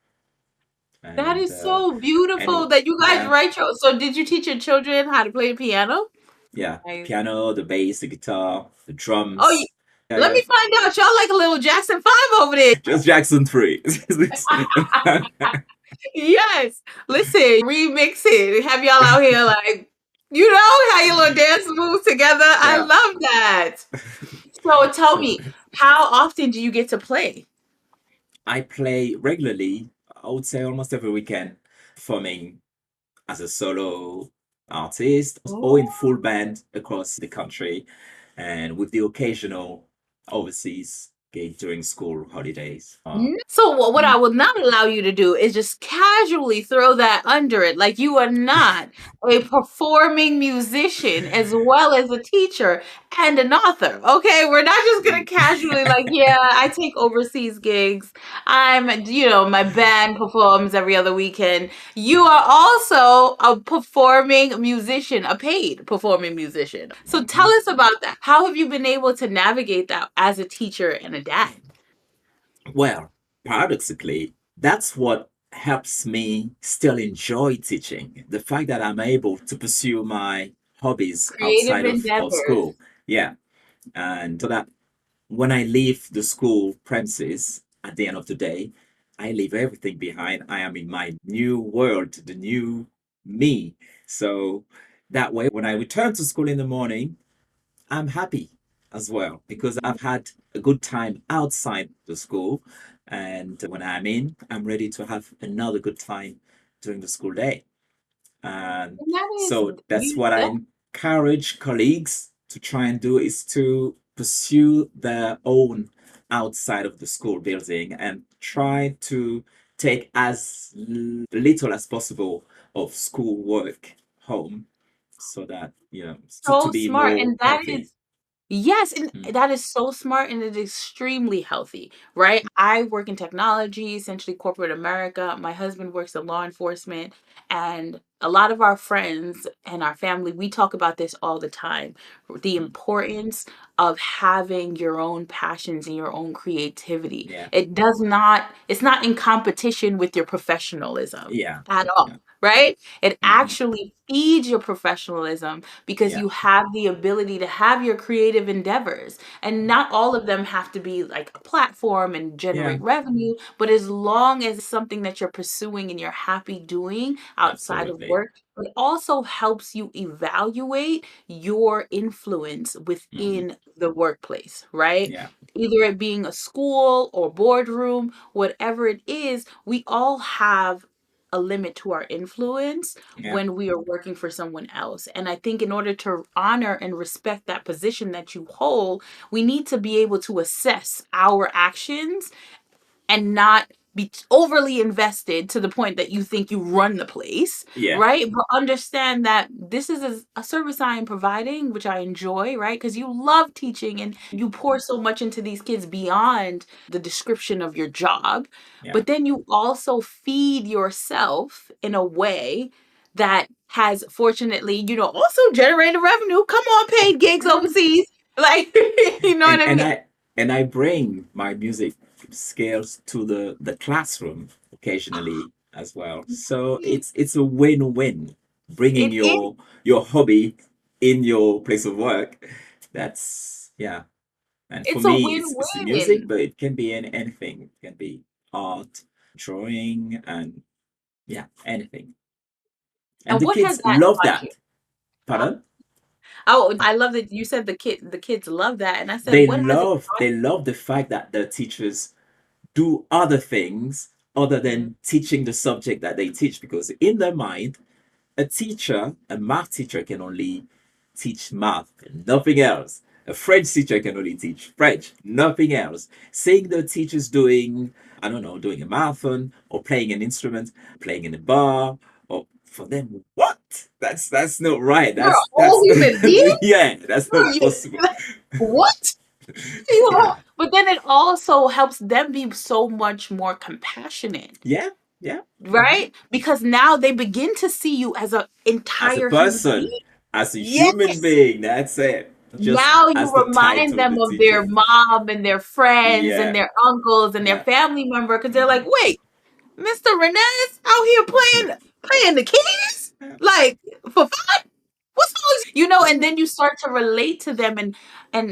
Speaker 1: That
Speaker 2: and
Speaker 1: is so beautiful that you guys
Speaker 2: yeah,
Speaker 1: write your. So, did you teach your children how to play the piano?
Speaker 2: yeah, the
Speaker 1: Nice.
Speaker 2: piano, the bass, the guitar, the
Speaker 1: Oh,
Speaker 2: drums. Yeah,
Speaker 1: let
Speaker 2: yeah.
Speaker 1: me find out. Y'all like a little Jackson 5 over there.
Speaker 2: Just Jackson 3.
Speaker 1: Yes. Listen, remix it. Have y'all out here like, how your little dance moves together. I
Speaker 2: Yeah.
Speaker 1: love that. So tell
Speaker 2: So
Speaker 1: me, how often do you get to play?
Speaker 2: I play regularly, I would say almost every weekend, performing as a solo artist or in
Speaker 1: Oh.
Speaker 2: full band across the country and with the occasional overseas gig during school holidays.
Speaker 1: So what I
Speaker 2: Mm,
Speaker 1: will not allow you to do is just casually throw that under it. Like you are not a performing musician as well as a teacher and an author. Okay, we're not just gonna casually like, yeah, I take overseas gigs. My band performs every other weekend. You are also a performing musician, a paid performing musician. So tell
Speaker 2: mhm.
Speaker 1: us about that. How have you been able to navigate that as a teacher and a dad?
Speaker 2: Well, paradoxically, that's what helps me still enjoy teaching. The fact that I'm able to pursue my hobbies
Speaker 1: Creative
Speaker 2: outside of
Speaker 1: endeavors.
Speaker 2: school. Yeah. And so that when I leave the school premises at the end of the day, I leave everything behind. I am in my new world, the new me. So that way, when I return to school in the morning, I'm happy as well because I've had a good time outside the school. And when I'm in, I'm ready to have another good time during the school day. And
Speaker 1: And that is
Speaker 2: so that's
Speaker 1: you
Speaker 2: what
Speaker 1: that
Speaker 2: I encourage colleagues to try and do is to pursue their own outside of the school building and try to take as little as possible of school work home so that, to
Speaker 1: so
Speaker 2: be
Speaker 1: smart.
Speaker 2: more
Speaker 1: And that
Speaker 2: healthy.
Speaker 1: is yes, and
Speaker 2: Mm,
Speaker 1: that is so smart and it's extremely healthy, right? I work in technology, essentially corporate America. My husband works in law enforcement, and a lot of our friends and our family, we talk about this all the time. The
Speaker 2: mm,
Speaker 1: importance of having your own passions and your own creativity.
Speaker 2: yeah,
Speaker 1: It's not in competition with your professionalism
Speaker 2: yeah,
Speaker 1: at all,
Speaker 2: yeah,
Speaker 1: right? It
Speaker 2: hmm,
Speaker 1: actually feeds your professionalism because
Speaker 2: yeah,
Speaker 1: you have the ability to have your creative endeavors. And not all of them have to be like a platform and
Speaker 2: yeah,
Speaker 1: generate revenue, but as long as it's something that you're pursuing and you're happy doing outside of
Speaker 2: absolutely.
Speaker 1: work, it also helps you evaluate your influence
Speaker 2: Hmm,
Speaker 1: within the workplace, right?
Speaker 2: yeah,
Speaker 1: Either it being a school or boardroom, whatever it is, we all have a limit to our influence
Speaker 2: yeah,
Speaker 1: when we are working for someone else. And I think in order to honor and respect that position that you hold, we need to be able to assess our actions and not be overly invested to the point that you think you run the place,
Speaker 2: yeah,
Speaker 1: right? But understand that this is a service I am providing, which I enjoy, right? Because you love teaching and you pour so much into these kids beyond the description of your job.
Speaker 2: yeah.
Speaker 1: But then you also feed yourself in a way that has fortunately, also generated revenue. Come on, paid gigs overseas. Like, you know what
Speaker 2: and
Speaker 1: I
Speaker 2: and
Speaker 1: mean?
Speaker 2: I bring my music skills to the classroom occasionally as well. So it's a win-win. Bringing
Speaker 1: It is.
Speaker 2: your hobby in your place of work. That's yeah. And for
Speaker 1: It's a
Speaker 2: me, it's music,
Speaker 1: win-win.
Speaker 2: but it can be in anything. It can be art, drawing, and yeah, anything. And
Speaker 1: And
Speaker 2: the
Speaker 1: what has
Speaker 2: kids
Speaker 1: that
Speaker 2: love
Speaker 1: taught you?
Speaker 2: that. Pardon?
Speaker 1: Oh, I love that you said the kids love that, and I said,
Speaker 2: They
Speaker 1: what has it
Speaker 2: love
Speaker 1: taught
Speaker 2: they love the fact that the teachers do other things other
Speaker 1: you?
Speaker 2: than teaching the subject that they teach because in their mind a math teacher can only teach math and nothing else. A French teacher can only teach French, nothing else. Seeing the teachers doing, I don't know, doing a marathon or playing an instrument, playing in a bar, or for them, what? That's not right.
Speaker 1: You're a
Speaker 2: That's
Speaker 1: whole human being?
Speaker 2: yeah, that's not
Speaker 1: You-
Speaker 2: possible.
Speaker 1: What?
Speaker 2: Yeah.
Speaker 1: But then it also helps them be so much more compassionate,
Speaker 2: Yeah. Yeah. Hmm.
Speaker 1: right? Because now they begin to see you as an
Speaker 2: As a
Speaker 1: entire human
Speaker 2: person,
Speaker 1: being.
Speaker 2: as a human
Speaker 1: Yes.
Speaker 2: being, that's it. Just
Speaker 1: Now you
Speaker 2: as the
Speaker 1: remind
Speaker 2: title,
Speaker 1: them
Speaker 2: the
Speaker 1: of their
Speaker 2: teacher.
Speaker 1: mom and their friends and
Speaker 2: Yeah.
Speaker 1: their uncles and their
Speaker 2: Yeah.
Speaker 1: family member because they're like,
Speaker 2: Hmm.
Speaker 1: wait, Mr. Renes out here playing the keys? Like for fun? What's all and then you start to relate to them and
Speaker 2: Yeah.
Speaker 1: in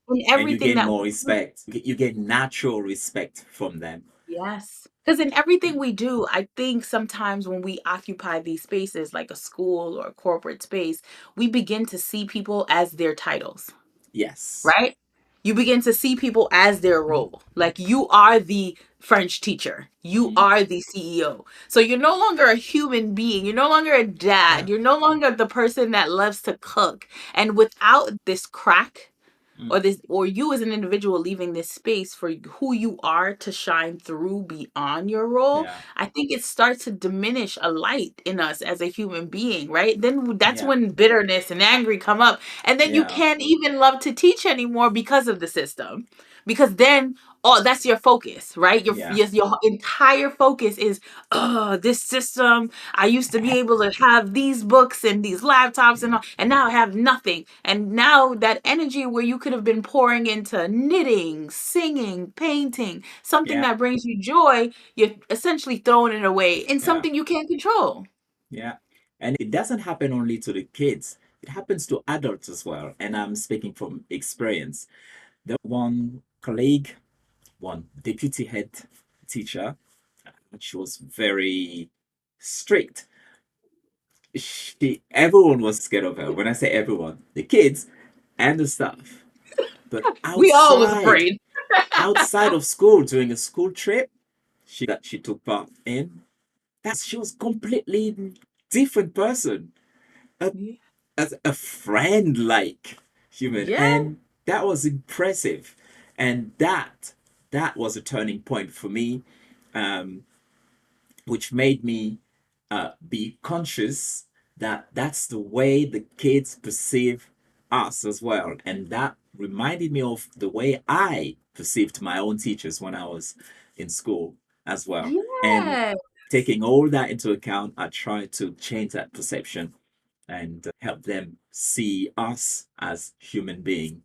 Speaker 2: And you
Speaker 1: everything
Speaker 2: gain
Speaker 1: that
Speaker 2: more
Speaker 1: we do.
Speaker 2: respect. You get natural respect from them.
Speaker 1: Yes. Because in everything we do, I think sometimes when we occupy these spaces like a school or a corporate space, we begin to see people as their titles.
Speaker 2: Yes.
Speaker 1: Right? You begin to see people as their
Speaker 2: Hmm.
Speaker 1: role. Like you are the French teacher, you
Speaker 2: Hmm.
Speaker 1: are the CEO. So you're no longer a human being, you're no longer a
Speaker 2: Yeah.
Speaker 1: dad, you're no longer the person that loves to cook. And without this crack,
Speaker 2: Mm.
Speaker 1: or this or you as an individual leaving this space for who you are to shine through beyond your role,
Speaker 2: Yeah.
Speaker 1: I think it starts to diminish a light in us as a human being, right? Then that's
Speaker 2: Yeah.
Speaker 1: when bitterness and angry come up, and then you
Speaker 2: Yeah.
Speaker 1: can't even love to teach anymore because of the system, because then oh, that's your focus, right?
Speaker 2: Yeah.
Speaker 1: Your entire focus is, oh, this system. I used to be able to have these books and these laptops and
Speaker 2: Yeah.
Speaker 1: all, and now I have nothing. And now that energy where you could have been pouring into knitting, singing, painting, something
Speaker 2: Yeah.
Speaker 1: that brings you joy, you're essentially throwing it away in
Speaker 2: Yeah.
Speaker 1: something you can't control.
Speaker 2: Yeah. And it doesn't happen only to the kids, it happens to adults as well. And I'm speaking from experience. There was one colleague, one deputy head teacher, she was very strict. Everyone was scared of her. When I say everyone, the kids and the staff. But
Speaker 1: We all was afraid.
Speaker 2: outside of school, during a school trip that she took part in, she was completely different person, a,
Speaker 1: Yeah.
Speaker 2: as a friend like human,
Speaker 1: Yeah.
Speaker 2: and that was impressive, and that was a turning point for me, um, which made me be conscious that that's the way the kids perceive us as well. And that reminded me of the way I perceived my own teachers when I was in school as well. And
Speaker 1: Yeah.
Speaker 2: taking all that into account, I try to change that perception and help them see us as human being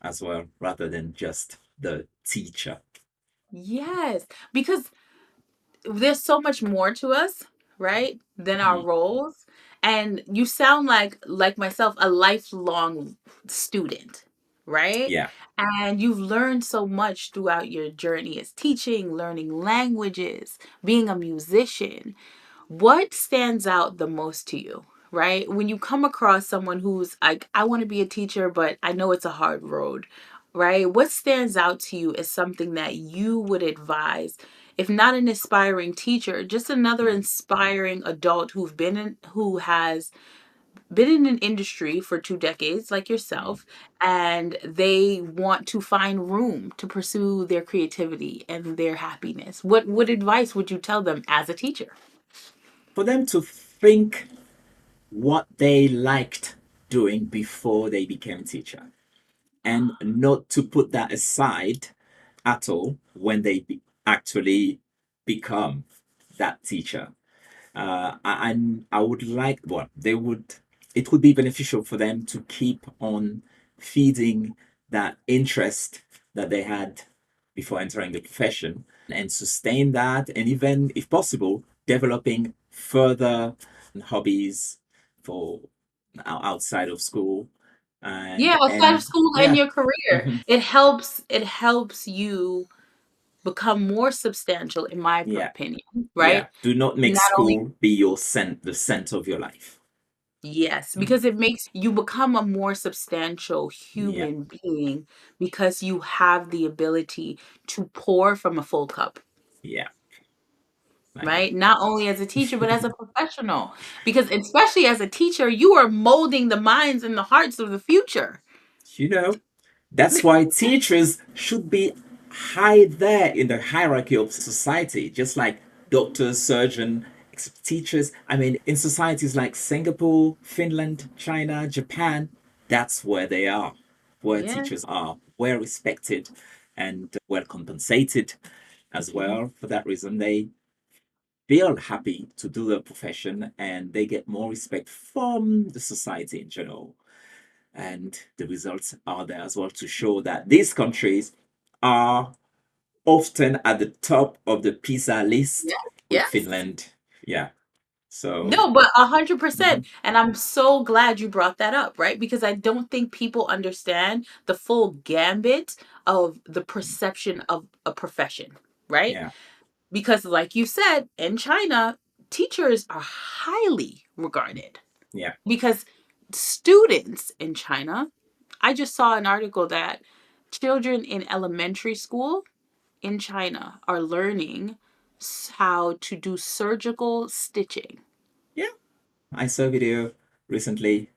Speaker 2: as well, rather than just the teacher.
Speaker 1: Yes. Because there's so much more to us, right, than our
Speaker 2: Mhm.
Speaker 1: roles. And you sound like myself, a lifelong student, right?
Speaker 2: Yeah.
Speaker 1: And you've learned so much throughout your journey as teaching, learning languages, being a musician. What stands out the most to you, right? When you come across someone who's like, I want to be a teacher, but I know it's a hard road, right? What stands out to you as something that you would advise, if not an aspiring teacher, just another
Speaker 2: Mm.
Speaker 1: inspiring adult who has been in an industry for 2 decades, like
Speaker 2: Mm.
Speaker 1: yourself, and they want to find room to pursue their creativity and their happiness? What advice would you tell them as a teacher?
Speaker 2: For them to think what they liked doing before they became a teacher, and not to put that aside at all when they actually become that teacher. I would like, well, they would, it would be beneficial for them to keep on feeding that interest that they had before entering the profession, and sustain that, and even, if possible, developing further hobbies for outside of school.
Speaker 1: Yeah, outside of
Speaker 2: And
Speaker 1: school and
Speaker 2: yeah.
Speaker 1: your career.
Speaker 2: Mhm.
Speaker 1: It helps you become more substantial in my
Speaker 2: Yeah.
Speaker 1: opinion,
Speaker 2: Yeah.
Speaker 1: right?
Speaker 2: Do not make
Speaker 1: Not only
Speaker 2: school be your the center of your life.
Speaker 1: yes,
Speaker 2: Mm.
Speaker 1: because it makes you become a more substantial
Speaker 2: Yeah.
Speaker 1: human being because you have the ability to pour from a full cup,
Speaker 2: Yeah. I know.
Speaker 1: right? Not only as a teacher, but as a professional. Because especially as a teacher, you are molding the minds and the hearts of the future.
Speaker 2: You know, that's why teachers should be high there in the hierarchy of society, just like doctors, surgeon, teachers. I mean, in societies like Singapore, Finland, China, Japan, that's where they are, where
Speaker 1: Yeah.
Speaker 2: teachers are. well respected and well compensated as
Speaker 1: Mhm.
Speaker 2: well. For that reason, they feel happy to do their profession and they get more respect from the society in general. And the results are there as well to show that these countries are often at the top of the PISA list
Speaker 1: Yeah.
Speaker 2: with
Speaker 1: Yes.
Speaker 2: Finland. Yeah. So,
Speaker 1: No, but 100%.
Speaker 2: mhm,
Speaker 1: And I'm so glad you brought that up, right? Because I don't think people understand the full gambit of the perception of a profession, right?
Speaker 2: yeah,
Speaker 1: Because, like you said, in China, teachers are highly regarded
Speaker 2: yeah,
Speaker 1: because students in China, I just saw an article that children in elementary school in China are learning how to do surgical stitching.
Speaker 2: yeah. I saw a video recently,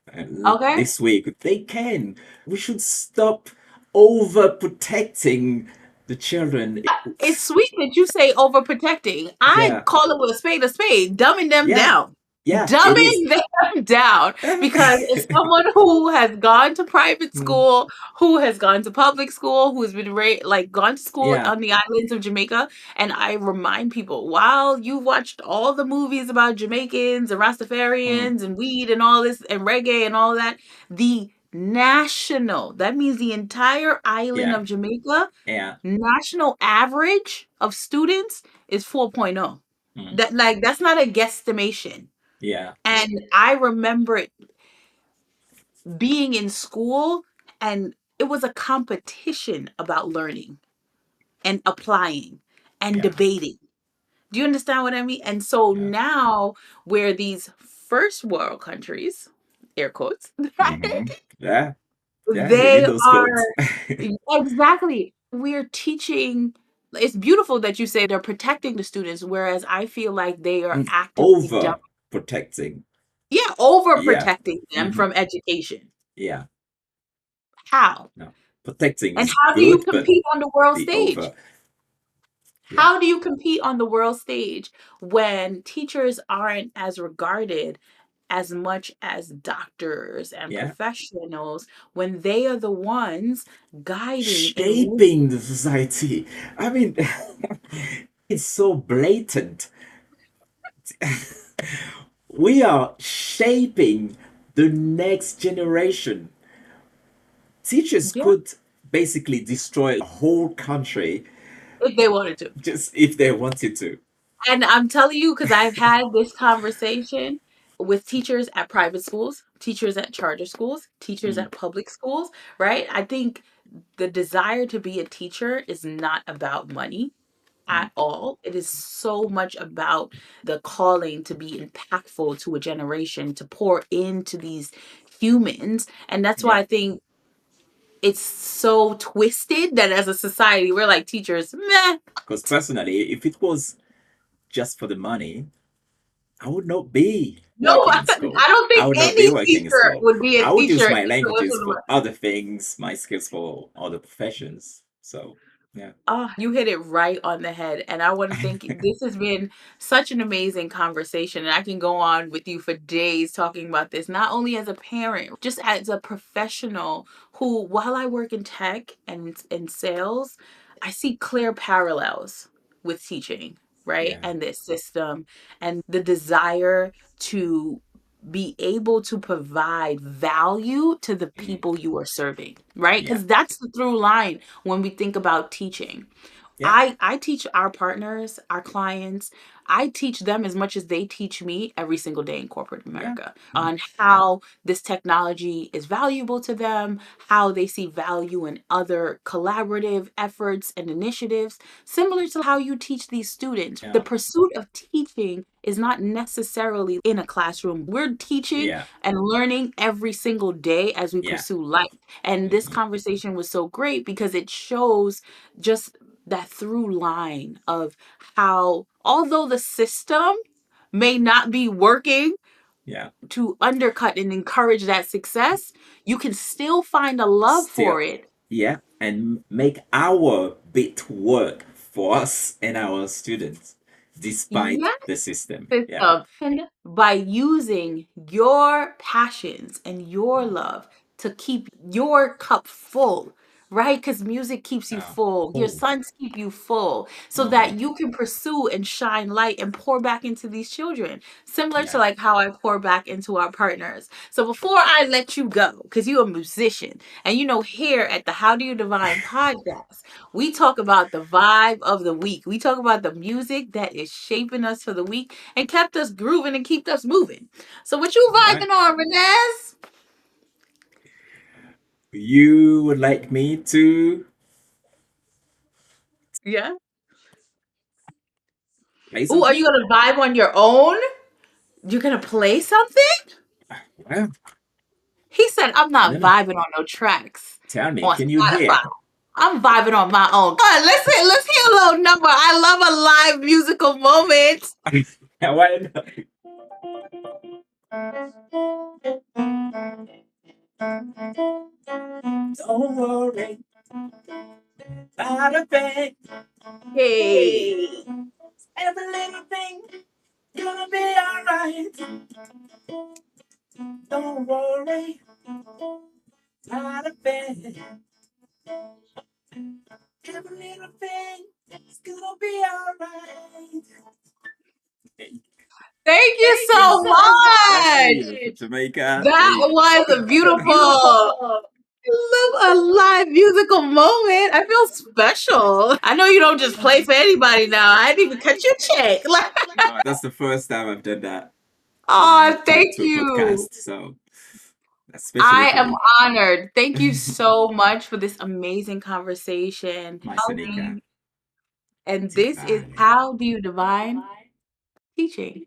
Speaker 1: Okay?
Speaker 2: this week. They can. We should stop overprotecting the children.
Speaker 1: It's sweet that you say overprotecting. I
Speaker 2: Yeah,
Speaker 1: call it with a spade, dumbing them
Speaker 2: yeah,
Speaker 1: down.
Speaker 2: yeah, it is.
Speaker 1: Dumbing them down. Because it's someone who has gone to private
Speaker 2: Mm,
Speaker 1: school, who has gone to public school, who's been like gone to school
Speaker 2: yeah,
Speaker 1: on the islands of Jamaica. And I remind people, while you've watched all the movies about Jamaicans and
Speaker 2: mm,
Speaker 1: Rastafarians and weed and all this and reggae and all that, the national, that means the entire island
Speaker 2: yeah,
Speaker 1: of Jamaica
Speaker 2: yeah,
Speaker 1: national average of students is 4.0.
Speaker 2: mm,
Speaker 1: That's not a guesstimation.
Speaker 2: yeah,
Speaker 1: And I remember being in school and it was a competition about learning and applying and
Speaker 2: yeah.
Speaker 1: debating. Do you understand what I mean? And so
Speaker 2: Yeah.
Speaker 1: now where these first world countries, air quotes,
Speaker 2: Hmm. Yeah. Yeah. You
Speaker 1: they
Speaker 2: need those
Speaker 1: are
Speaker 2: quotes.
Speaker 1: exactly. We're teaching. It's beautiful that you say they're protecting the students, whereas I feel like they are actively
Speaker 2: Over protecting.
Speaker 1: yeah,
Speaker 2: Yeah.
Speaker 1: overprotecting them
Speaker 2: Hmm.
Speaker 1: from education.
Speaker 2: Yeah.
Speaker 1: How?
Speaker 2: No. Protecting
Speaker 1: And
Speaker 2: is
Speaker 1: how do you
Speaker 2: good, but
Speaker 1: compete on the world
Speaker 2: the
Speaker 1: stage?
Speaker 2: over. Yeah.
Speaker 1: How do you compete on the world stage when teachers aren't as regarded as much as doctors and
Speaker 2: Yeah.
Speaker 1: professionals when they are the ones guiding and
Speaker 2: Shaping the society. I mean, it's so blatant. We are shaping the next generation. Teachers
Speaker 1: yeah,
Speaker 2: could basically destroy a whole country
Speaker 1: if they wanted to.
Speaker 2: just if they wanted to.
Speaker 1: And I'm telling you, because I've had this conversation with teachers at private schools, teachers at charter schools, teachers
Speaker 2: Mm,
Speaker 1: at public schools, right? I think the desire to be a teacher is not about money
Speaker 2: mm.
Speaker 1: at all. It is so much about the calling to be impactful to a generation, to pour into these humans. And that's why
Speaker 2: Yeah.
Speaker 1: I think it's so twisted that as a society, we're like teachers, meh.
Speaker 2: Because personally, if it was just for the money, I would not be
Speaker 1: No,
Speaker 2: working
Speaker 1: I
Speaker 2: in school.
Speaker 1: don't
Speaker 2: I
Speaker 1: think
Speaker 2: would not be
Speaker 1: any
Speaker 2: working in
Speaker 1: teacher
Speaker 2: school.
Speaker 1: would be a
Speaker 2: I would use
Speaker 1: teacher if
Speaker 2: my
Speaker 1: it
Speaker 2: languages
Speaker 1: wasn't
Speaker 2: for other things, my skills for other professions. So, yeah.
Speaker 1: oh, you hit it right on the head. And I want to thank you. This has been such an amazing conversation. And I can go on with you for days talking about this, not only as a parent, just as a professional who, while I work in tech and in sales, I see clear parallels with teaching, right?
Speaker 2: Yeah.
Speaker 1: And this system and the desire to be able to provide value to the
Speaker 2: Mm,
Speaker 1: people you are serving, right?
Speaker 2: yeah.
Speaker 1: Because that's the through line when we think about teaching.
Speaker 2: Yeah.
Speaker 1: I teach our partners, our clients, I teach them as much as they teach me every single day in corporate
Speaker 2: Yeah.
Speaker 1: America
Speaker 2: Mm,
Speaker 1: on how this technology is valuable to them, how they see value in other collaborative efforts and initiatives, similar to how you teach these students. The
Speaker 2: yeah.
Speaker 1: pursuit of teaching is not necessarily in a classroom. We're teaching
Speaker 2: Yeah.
Speaker 1: and learning every single day as we
Speaker 2: Yeah.
Speaker 1: pursue life. And this
Speaker 2: Hmm.
Speaker 1: conversation was so great because it shows just that through line of how, although the system may not be working
Speaker 2: Yeah.
Speaker 1: to undercut and encourage that success, you can still find a love
Speaker 2: Still,
Speaker 1: for it.
Speaker 2: yeah. And make our bit work for us and our students despite
Speaker 1: Yes,
Speaker 2: the system. Yeah.
Speaker 1: system. And by using your passions and your love to keep your cup full, right? Because music keeps you
Speaker 2: Oh,
Speaker 1: full. Your
Speaker 2: oh.
Speaker 1: sons keep you full so
Speaker 2: Mm-hmm.
Speaker 1: that you can pursue and shine light and pour back into these children, similar to
Speaker 2: Yeah.
Speaker 1: like how I pour back into our partners. So before I let you go, because you're a musician, and here at the How Do You Divine podcast, we talk about the vibe of the week. We talk about the music that is shaping us for the week and kept us grooving and kept us moving. So what you
Speaker 2: All right.
Speaker 1: vibing on, Renes?
Speaker 2: You would like me to
Speaker 1: Yeah.
Speaker 2: play
Speaker 1: Ooh, are you
Speaker 2: something?
Speaker 1: gonna vibe on your own? You're gonna play something?
Speaker 2: Well,
Speaker 1: He said, I'm
Speaker 2: I
Speaker 1: not
Speaker 2: don't know.
Speaker 1: vibing on no tracks
Speaker 2: Tell me,
Speaker 1: on
Speaker 2: can you
Speaker 1: Spotify.
Speaker 2: hear?
Speaker 1: I'm vibing on my own. Come on, let's hear a little number. I love a live musical moment.
Speaker 2: Why not? Don't worry about a thing.
Speaker 1: Hey.
Speaker 2: Hey, every little thing gonna be alright. Don't worry about a thing. Every little thing is gonna be alright. Hey,
Speaker 1: Thank you
Speaker 2: thank you
Speaker 1: so
Speaker 2: so much. That's
Speaker 1: much.
Speaker 2: me from Jamaica.
Speaker 1: That
Speaker 2: Hey,
Speaker 1: was a beautiful.
Speaker 2: beautiful.
Speaker 1: Love a live musical moment. I feel special. I know you don't just play for anybody now. I didn't even cut your check. Like,
Speaker 2: That's the first time I've done that when I
Speaker 1: oh,
Speaker 2: talk
Speaker 1: thank
Speaker 2: to a
Speaker 1: you.
Speaker 2: podcast. So, especially
Speaker 1: I
Speaker 2: for
Speaker 1: am
Speaker 2: me.
Speaker 1: honored. Thank you so much for this amazing conversation.
Speaker 2: My
Speaker 1: How do
Speaker 2: Seneca.
Speaker 1: you, and this is
Speaker 2: Divine.
Speaker 1: How Do You Divine Teaching.